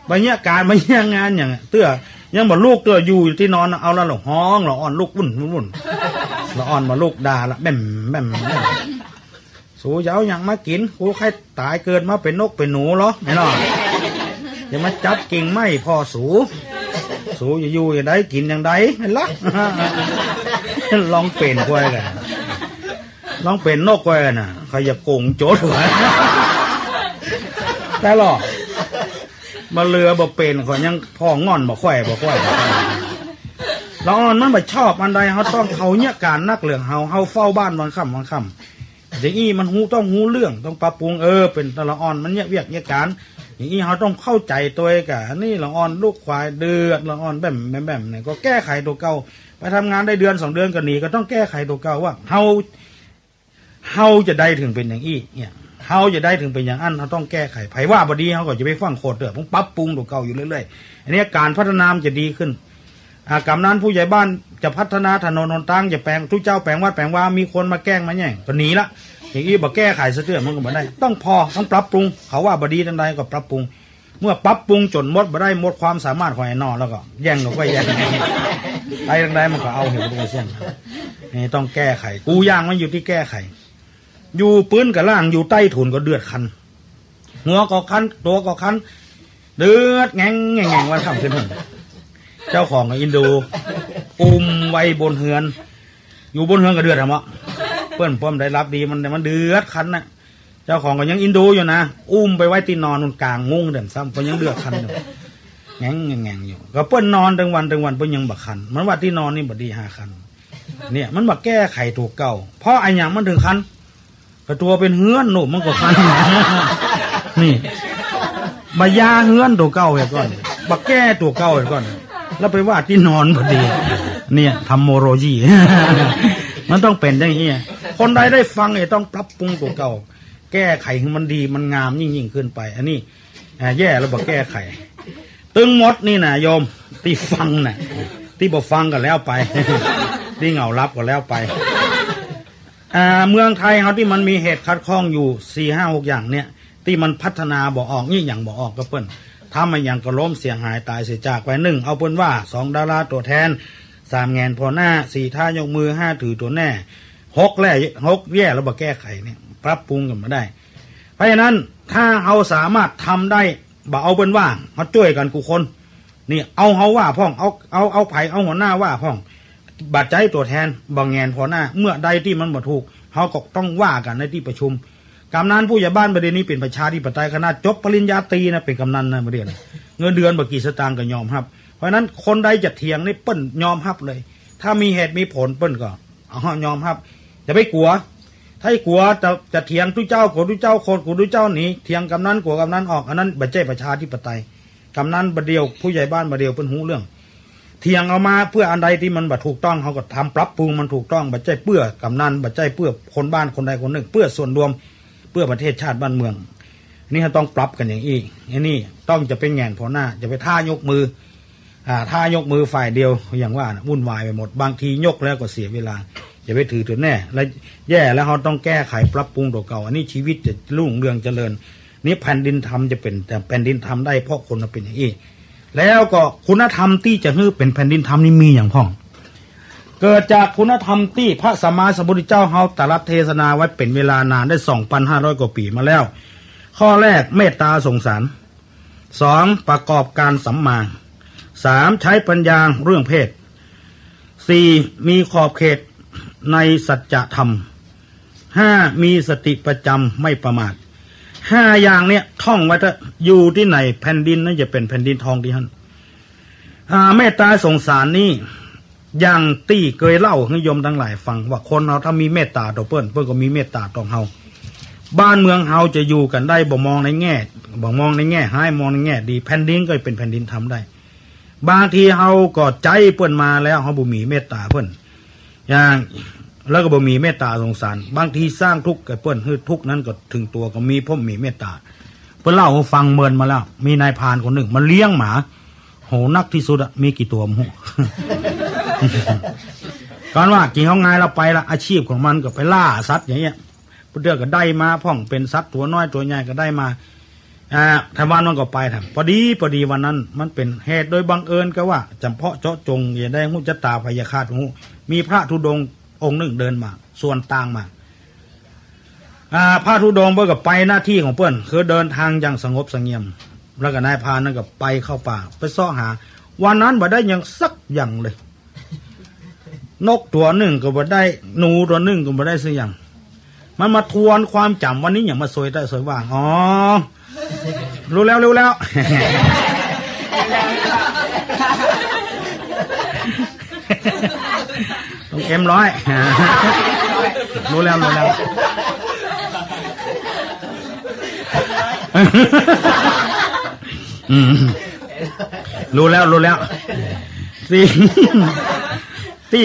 บางอย่างการบางอย่างงานอย่างเตื้อยังบ่ลูกเตื้ออยู่ที่นอนเอาละห้องละอ่อนลูกวุ่นละอ่อนมาลูกด่าละแม่มสูเจ้าอย่างมากินกูใครตายเกิดมาเป็นนกเป็นหนูเหรอไม่หรอกอย่ามาจับกิ่งไม้พ่อสูอย่าอยู่อย่าได้กินอย่างใดเห็นละลองเป็นกล้วยกันลองเป็นนกกล้วยกันน่ะใครอย่าโกงโจดหัวแต่หรอมาเรือบ่เป็นขอยังพ่องอนบ่ค่อยเราอ่อนมันบ่ชอบอันใดเขาต้องเขาเนี่ยการนักเรื่องเฮาเฝ้าบ้านวันค่ำอย่างนี้มันต้องหูเรื่องต้องปรับปรุงเป็นตะละอ่อนมันเนี่ยเวียกเนี่ยการอย่างนี้เขาต้องเข้าใจตัวเองกะนี่ละอ่อนลูกควายเดือดละอ่อนแบมเนี่ยก็แก้ไขตัวเก่าไปทำงานได้เดือน2 เดือนก็หนีก็ต้องแก้ไขตัวเก่าว่าเฮาจะได้ถึงเป็นอย่างอี้เนี่ยเฮาจะได้ถึงเป็นอย่างอันเขาต้องแก้ไขไผว่าบดีเขาก็จะไปฟังโคตรต้องปรับปรุงตัวเก่าอยู่เรื่อยๆอันนี้การพัฒนาจะดีขึ้นกำนันผู้ใหญ่บ้านจะพัฒนาถนนหนทางจะแปลงทุกเจ้าแปลงวัดแปลงว่ามีคนมาแกล้งมาแย่งก็หนีละอย่างนี้บ่แก้ไขเสื่อมมันก็บ่ได้ต้องต้องปรับปรุงเขาว่าบดีทันใดก็ปรับปรุงเมื่อปรับปรุงจนหมดบ่ได้หมดความสามารถของไอ้นอแล้วก็แย่งก็แย่งไอ้ทันใดมันก็เอาเห็นตัวเส้นนี่ต้องแก้ไขกูย่างมันอยู่ที่แก้ไขอยู่ปืนกับล่างอยู่ใต้ถุนก็เดือดคันหัวก็คันตัวก็คันเดือดแง่งวันค่ำขึ้นเจ้าของอินโดไว้บนเฮือนอยู่บนเฮือนก็เดือดทำวะเพื่อนป้อมได้รับดีมันเดือดคันนะเจ้าของก็ยังอินโดอยู่นะไปไว้ตีนอนกลางงงเด่นซ้ำก็ยังเดือดคันอยู่แง่งอยู่ก็เพื่อนนอนทั้งวันเพื่อนยังบักคันมันว่าที่นอนนี่บัดดี5 คัน เนี่ยมันมาแก้ไขตัวเก่าเพราะไอ้อย่างมันถึงคันกระตัวเป็นเฮือนหนุ่มมันก็คันนี่มายาเฮือนตัวเก่าไว้ก่อนมาแก้ตัวเก่าไว้ก่อนแล้วไปว่าที่นอนพอดีเนี่ยทำโมโรยีมันต้องเป็นอย่างนี้คนใดได้ฟังเนี่ยต้องปรับปรุงตัวเก่าแก้ไขให้มันดีมันงามยิ่งขึ้นไปอันนี้แย่แล้วบอกแก้ไขตึงมดนี่นะโยมที่ฟังน่ะที่บอกฟังกันแล้วไปที่เหงารับก็แล้วไปเมืองไทยเขาที่มันมีเหตุขัดข้องอยู่ 4-5-6 อย่างเนี่ยที่มันพัฒนาบ่ออกนี่อย่างบ่ออกก็เปิ้นถ้ามันอย่างก็ล้มเสียหายตายเสียจากไป1เอาเปิ้นว่า2ดาราตัวแทน3แงนพอหน้า4ท่ายกมือ5ถือตัวแน่6แย่แล้วบ่แก้ไขเนี่ยปรับปรุงกันมาได้เพราะฉะนั้นถ้าเอาสามารถทำได้บ่เอาเปิ้นว่ามาช่วยกันกูคนนี่เอาเฮาว่าพ่องเอาไผเอาหัวหน้าว่าพ่องบัดใจตัวแทนบางแงนพอหน้าเมื่อใดที่มันบ่ถูกเฮาก็ต้องว่ากันในที่ประชุมกำนันผู้ใหญ่บ้านประเด็นนี้เป็นประชาธิปไตยขนาดจบปริญญาตรีนะเป็นกำนันนะประเด็นเงินเดือนบ่กี่สตางค์ก็ยอมรับเพราะนั้นคนใดจะเถียงนี่เปิ้นยอมรับเลยถ้ามีเหตุมีผลเปิ้นก็ยอมรับอย่าไปกลัวถ้ากลัวจะเถียงทุเจ้าโกทุเจ้าโคตรกูทุเจ้าหนีเถียงกำนันกลัวกำนันออกอันนั้นบ่ใช่ประชาธิปไตยกำนันบ่เดียวผู้ใหญ่บ้านบ่เดียวเปิ้นหูเรื่องเถียงเอามาเพื่ออันใดที่มันบ่ถูกต้องเขาก็ทำปรับปรุงมันถูกต้องบ่ใช่เพื่อกำนันบ่ใช่เพื่อคนบ้านคนใดคนหนึ่งเพื่อส่วนรวมเพื่อประเทศชาติบ้านเมืองนี่ต้องปรับกันอย่างนี้อันนี้ต้องจะเป็นแงนพอหน้าจะไปท่ายกมือท่ายกมือฝ่ายเดียวอย่างว่านะวุ่นวายไปหมดบางทียกแล้วก็เสียเวลาอย่าไปถือแน่และแย่แล้วเขาต้องแก้ไขปรับปรุงตัวเก่าอันนี้ชีวิตจะรุ่งเรืองเจริญนี่แผ่นดินธรรมจะเป็นแต่แผ่นดินธรรมได้เพราะคนเป็นอย่างนี้แล้วก็คุณธรรมที่จะให้เป็นแผ่นดินธรรมนี่มีอย่างพ่องเกิดจากคุณธรรมที่พระสัมมาสัมพุทธเจ้าเฮาตรัสเทศนาไว้เป็นเวลานานได้ 2,500 กว่าปีมาแล้วข้อแรกเมตตาสงสาร2ประกอบการสัมมา3ใช้ปัญญาเรื่องเพศ4มีขอบเขตในสัจธรรม5มีสติประจำไม่ประมาท5อย่างเนี้ยท่องไว้ถ้าอยู่ที่ไหนแผ่นดินนั่นจะเป็นแผ่นดินทองที่นั่นเมตตาสงสารนี่อย่างตี้เคยเล่าให้โยมทั้งหลายฟังว่าคนเราถ้ามีเมตตาต่อเพื่อนก็มีเมตตาต่อเฮาบ้านเมืองเฮาจะอยู่กันได้บ่มองในแง่ให้มองในแง่ดีแผ่นดินก็เป็นแผ่นดินทำได้บางทีเฮาก็ใจเพื่อนมาแล้วเฮาบ่มีเมตตาเพื่อนอย่างแล้วก็บ่มีเมตตาสงสารบางทีสร้างทุกข์กับเพื่อนคือทุกข์นั้นก็ถึงตัวก็มีเพราะมีเมตตาเพื่อนเล่าให้ฟังเมินมาแล้วมีนายพรานคนหนึ่งมาเลี้ยงหมาโหนักที่สุดอะมีกี่ตัวมั้งก่อนว่ากี่ห้องงานเราไปละอาชีพของมันก็ไปล่าสัตว์อย่างเงี้ยเพื่อก็ได้มาพ่องเป็นสัตว์ตัวน้อยตัวใหญ่ก็ได้มาทำวันมันก็ไปทำพอดีวันนั้นมันเป็นเหตุโดยบังเอิญก็ว่าจำเพาะเจาะจงอย่าได้หูจัตตาพยาคาตหูมีพระธุดงค์องค์หนึ่งเดินมาส่วนต่างมาพระธุดงค์เพื่อก็ไปหน้าที่ของเพื่อนคือเดินทางอย่างสงบเสงี่ยมแล้วก็นายพรานนั่นก็ไปเข้าป่าไปซ่อหาวันนั้นบ่ได้ยังสักอย่างเลยนกตัวหนึ่งก็บ่ได้หนูตัวหนึ่งก็บ่ได้สักอย่างมันมาทวนความจำวันนี้อย่างมาสวยได้สวยว่าอ๋อรู้แล้วต้องเอ็มร้อยรู้แล้วรู้แล้วที่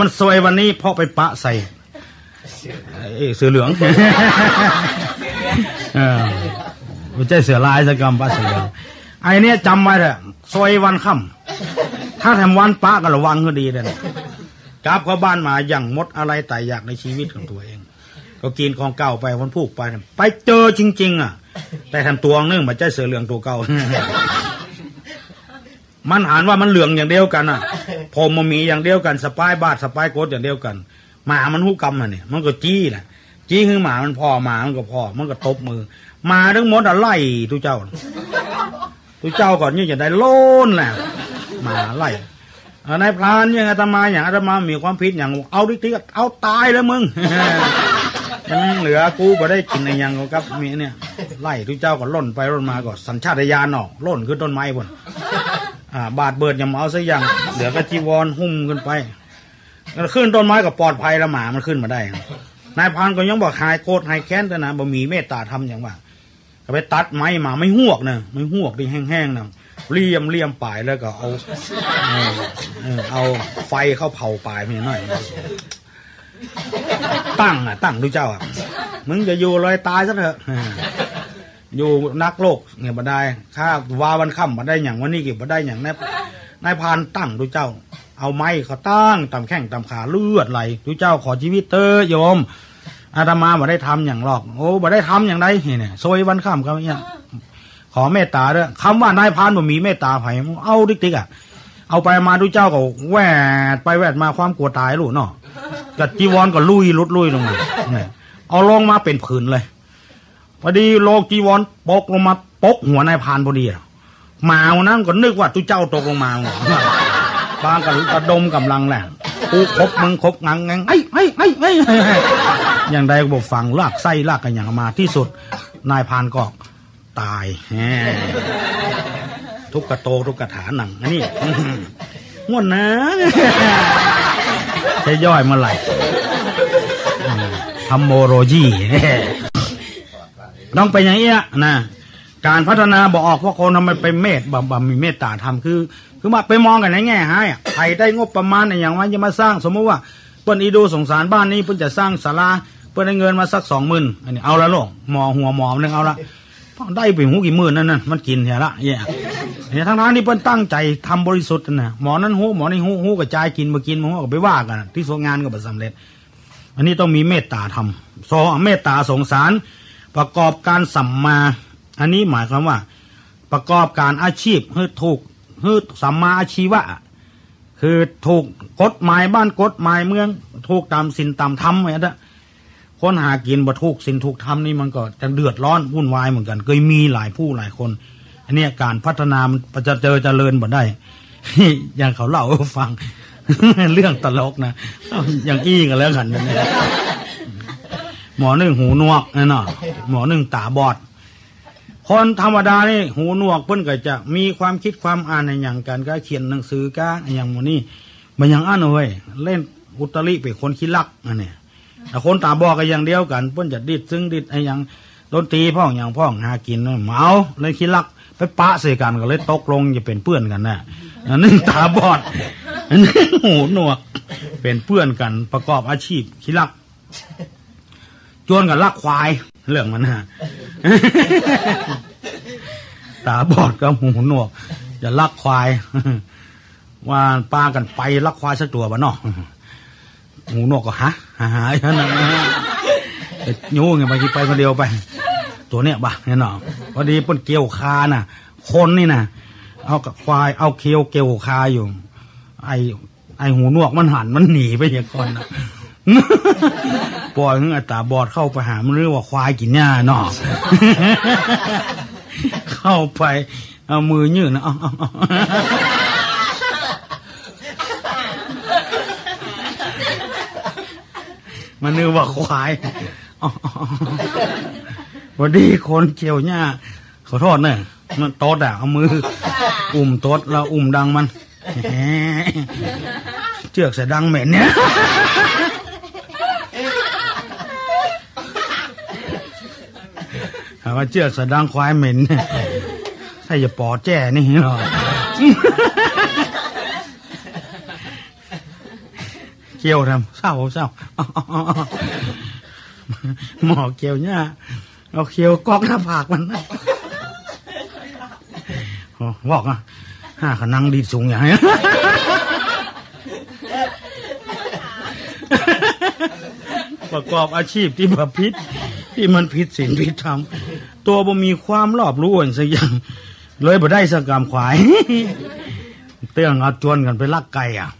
มันซวยวันนี้เพราะไปปะใส่เสือเหลืองไม่ใช่เสือลายสักกรรมปะเสือเหลืองไอ้เนี่ยจำไว้เถอะซวยวันค่ำถ้าแถมวันปะก็ระวังก็ดีเลยกลับเข้าบ้านมาอย่างมดอะไรแต่อยากในชีวิตของตัวเองก็กินของเก่าไปวันพูกไปเจอจริงๆอ่ะแต่ทำตัวนึงมันใช่เสือเหลืองตัวเก่ามันหันว่ามันเหลืองอย่างเดียวกันอ่ะผมมันมีอย่างเดียวกันสปายบาดสปายโกดอย่างเดียวกันหมามันหูกำเนี่ยมันก็จี้แหละจี้คือหมามันพ่อหมามันก็พ่อมันก็ตบมือมาทั้งหมดอะไล่ทุเจ้าก่อนนี่จะได้โล่นแหละมาไล่นายพรานยังอาตมามีความผิดอย่างเอาดิ๊กเอาตายแล้วมึงยังเหลือกูก็ได้กินในยังกับมีเนี่ยไล่ทุเจ้าก็ล่นไปล่นมาก็สัญชาตญาณออกล่นขึ้นต้นไม้บนบาดเบิดยังเอาซะอย่างเหลือก็จีวรหุ้มขึ้นไป ขึ้นต้นไม้ก็ปลอดภัยละหมามันขึ้นมาได้นายพรานก็ยังบอกหายโกรธหายแค้นแต่นะบ่มีเมตตาธรรมอย่างว่าก็ไปตัดไม้มาไม่หวกนะไม่หวกดิแห้งๆนะเลี่ยมปลายแล้วก็เอาไฟเข้าเผาปลายไปหน่อยตั้งดูเจ้ามึงจะอยู่ลอยตายซะเถอะอยู่นักโลกเนี่ยบ่ได้ข้าว่าวันค่ำบ่ได้อย่างวันนี้กี่บ่ได้อย่างนายพรานตั้งดูเจ้าเอาไม้เขาตั้งตำแข้งตำขาเลือดไหลดูเจ้าขอชีวิตเตอโยมอาตมาบ่ได้ทำอย่างหรอกโอ้บ่ได้ทำอย่างไรเนี่ยซวยวันค่ำก็เนี่ยขอเมตตาด้วยคำว่านายพรานบ่มีเมตตาไผเอาติ๊กเอาไปมาดูเจ้าก็แวดไปแวดมาความกลัวตายลูกเนาะกัดจีวรก็ลุยลงมาเอาลงมาเป็นผืนเลยพอดีโลกจีวรปกลงมาปกหัวนายพรานพอดีหมาวันนั้นก็นึกว่าตุเจ้าตกลงมาบางกันกระดมกำลังแหละกูคบมึงคบงังไอ้อย่างใดก็บอกฟังลากไส้ลากกันอย่างมาที่สุดนายพรานก็ตายทุกกระโตทุกกระถาหนังอันนี้ง่วนนะจะย่อยเมื่อไหร่ทำโมโรยีต้องไปอย่างเงี้ยนะการพัฒนาบอกออกว่าคนทำไมไปเมตมีเมตตาทำคือมาไปมองกันในแง่หายใครได้งบประมาณอย่างว่าจะมาสร้างสมมติว่าเปิ้นอีดูสงสารบ้านนี้เปิ้นจะสร้างศาลาเปิ้นได้เงินมาสัก20,000อันนี้เอาละโลกหมอหัวหมอนึงเอาละได้ไปหูกี่หมื่นนั่นมันกินเถอะละเนี่ยทั้งนั้นนี่เปิ้นตั้งใจทำบริสุทธิ์นะหมอนั้นหูหมอนี่หูกระจายกินมากินหมอก็ไปว่ากันที่โซงานก็บ่สำเร็จอันนี้ต้องมีเมตตาทำเมตตาสงสารประกอบการสัมมาอันนี้หมายความว่าประกอบการอาชีพให้ถูกสัมมาอาชีวะคือถูกกฎหมายบ้านกฎหมายเมืองถูกตามศีลตามธรรมไว้นะคนหากินบ่ถูกศีลถูกธรรมนี่มันก็จะเดือดร้อนวุ่นวายเหมือนกันเคยมีหลายผู้หลายคนอันนี้การพัฒนามันจะเจริญบ่ได้ อย่างเขาเล่าให้ฟัง เรื่องตลกนะอย่างอี้กันแล้วกันเนี่ยหมอหนึ่งหูหนวกนั่นน่ะหมอหนึ่งตาบอดคนธรรมดานี่หูหนวกเพิ่นก็จะมีความคิดความอ่านในอย่างกันก็เขียนหนังสือก็อย่างมื้อนี้มันยังอ่านเว้ยเล่นอุตริเป็นคนขี้ลักอันนี้แต่คนตาบอดก็อย่างเดียวกันเพิ่นจะดิดซึ่งดิดไอ้อย่างดนตรีพ่องอย่างพ่องหากินเมาเลยขี้ลักไปปะใส่กันก็เลยตกลงจะเป็นเพื่อนกันน่ะอันนึงตาบอดอันนึงหูหนวกเป็นเพื่อนกันประกอบอาชีพขี้ลักจวนกับลักควายเรื่องมันฮะ ตาบอดกับหูหนวกจะลักควายว่าปากันไปลักควายสักตัวบ่เนาะหูหนวกก็หาอย่างนั้นยูไงไปกี่ไปคนเดียวไปตัวเนี้ยบ่เนี่ยเนาะพอดีเปิ้นเกี่ยวคาน่ะคนนี่น่ะเอากับควายเอาเคียวเกี่ยวคาอยู่ไอหูหนวกมันหันมันหนีไปอย่างก่อนนะปล่อยให้ตาบอดเข้าไปหามันเรียกว่าควายกินหญ้าเนาะเข้าไปเอามือยื่นนะมันนึกว่าควายวันดีคนเกี่ยวหญ้าขอโทษเนี่ยมันโต๊ดเอามืออุ้มโต๊ดแล้วอุ้มดังมันเชือกใส่ดังเหม็นเนี่ยว่าเชือกใส่ดังควายเหม็นใส่จะปอแจ้นี่หรอเกี่ยวทำเศร้าหมอเกี่ยวเนี่ยเอาเกี่ยวกอกหน้าผากมันบอกอ่ะขนังดีสูงอย่างนี้ประกอบอาชีพที่แบบพิษที่มันผิดศีลผิดธรรมตัวบ่มีความรอบรู้สักอย่างเลยบ่ได้สักกรรมขวายเตื้องเอาจวนกันไปลักไก่อ่ะ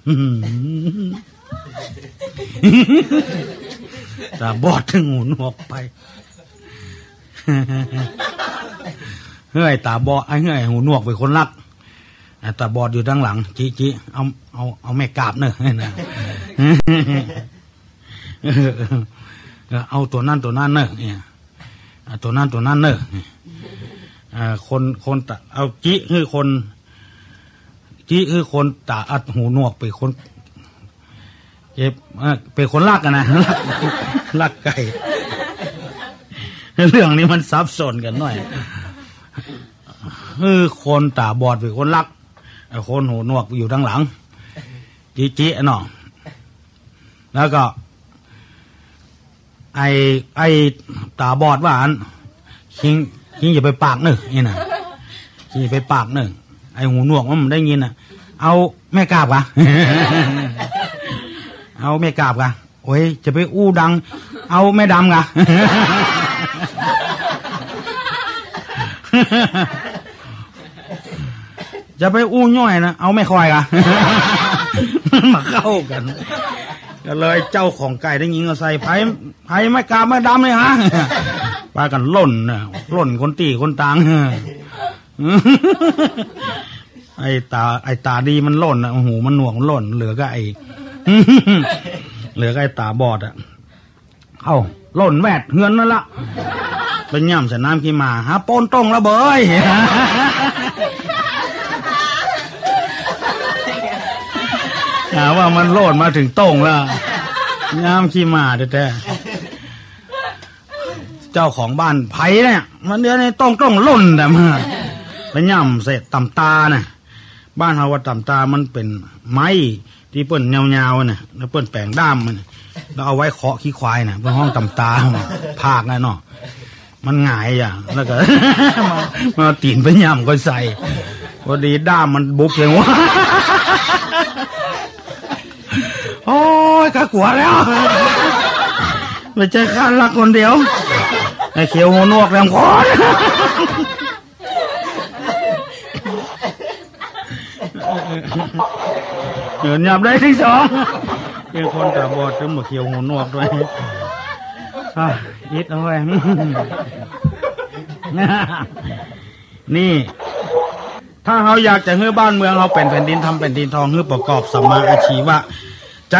แต่บอดถึงหูหนวกไปเฮ้ยตาบอดไอ้เฮ้ยหูหนวกไปคนลักตาบอดอยู่ด้านหลังจีเอาแม่กาบเนอะเอาตัวนั่นเนอะเนี่ยตัวนั่นเนอะคนตาเอาจีคือคนตาอัดหูหนวกไปคน เจ็บเป็นคนรักกันนะรักไก่เรื่องนี้มันซับซ้อนกันหน่อยคนตาบอดเป็นคนรักคนหูหนวกอยู่ทางหลังจี้ๆเนาะแล้วก็ไอตาบอดว่าอันคิงอย่าไปปากหนึ่งนี่นะคิงอย่าไปปากหนึ่งไอหูหนวกมันได้ยินน่ะเอาแม่กาบกะ เอาแม่กาบกะโอ้ยจะไปอู้ดังเอาแม่ดำกะ จะไปอู้ย่อยนะเอาไม่คอยกะ มาเข้ากันก็เลยเจ้าของไก่ได้ยิงก็ใส่ไผ่ไม่กาไม่ดำเลยฮะปากันล่นนะล่นคนตีคนตัง ไอ้ตาดีมันล่นนะหูมันหนวกมันล่นเหลือก็ไอ้ตาบอดอ่ะเข้าล่นแวดเฮือนนั่นละเป็นย่ำใส่น้ำขี้มาฮะโปนตรงแล้วเบยว่ามันโลดมาถึงโต่งแล้วน้ำขี้มาแท้ๆเจ้าของบ้านไผ่เนี่ยมันเดี๋ยวนี้ต้องล่นแต่มาแล้วย่ำเสร็จต่ำตาเนี่ยบ้านเราว่าต่ำตามันเป็นไม้ที่เปิ้นเงาๆเนี่ยแล้วเปิ้นแปลงด้ามมันแล้วเอาไว้เคาะขี้ควายเนี่ยเป็นห้องต่ำตาภาคนะเนาะมันหงายอย่างแล้วก็ มาตีนไปย่ำก็ใส่พอดีด้ามมันบุกเลยว่าโอ้ยข้ากลัวแล้วไม่ใช่ข้ารักคนเดียวไอ้เขียวหัวนวกแหลมคอเดินหยับได้ที่สองเป็นคนตาบอดจนหมดเขียวหัวนวกด้วยยิดเอาไว้นี่ถ้าเราอยากจะให้บ้านเมืองเราเป็นแผ่นดินทำแผ่นดินทองให้ประกอบสัมมาอาชีวะใจ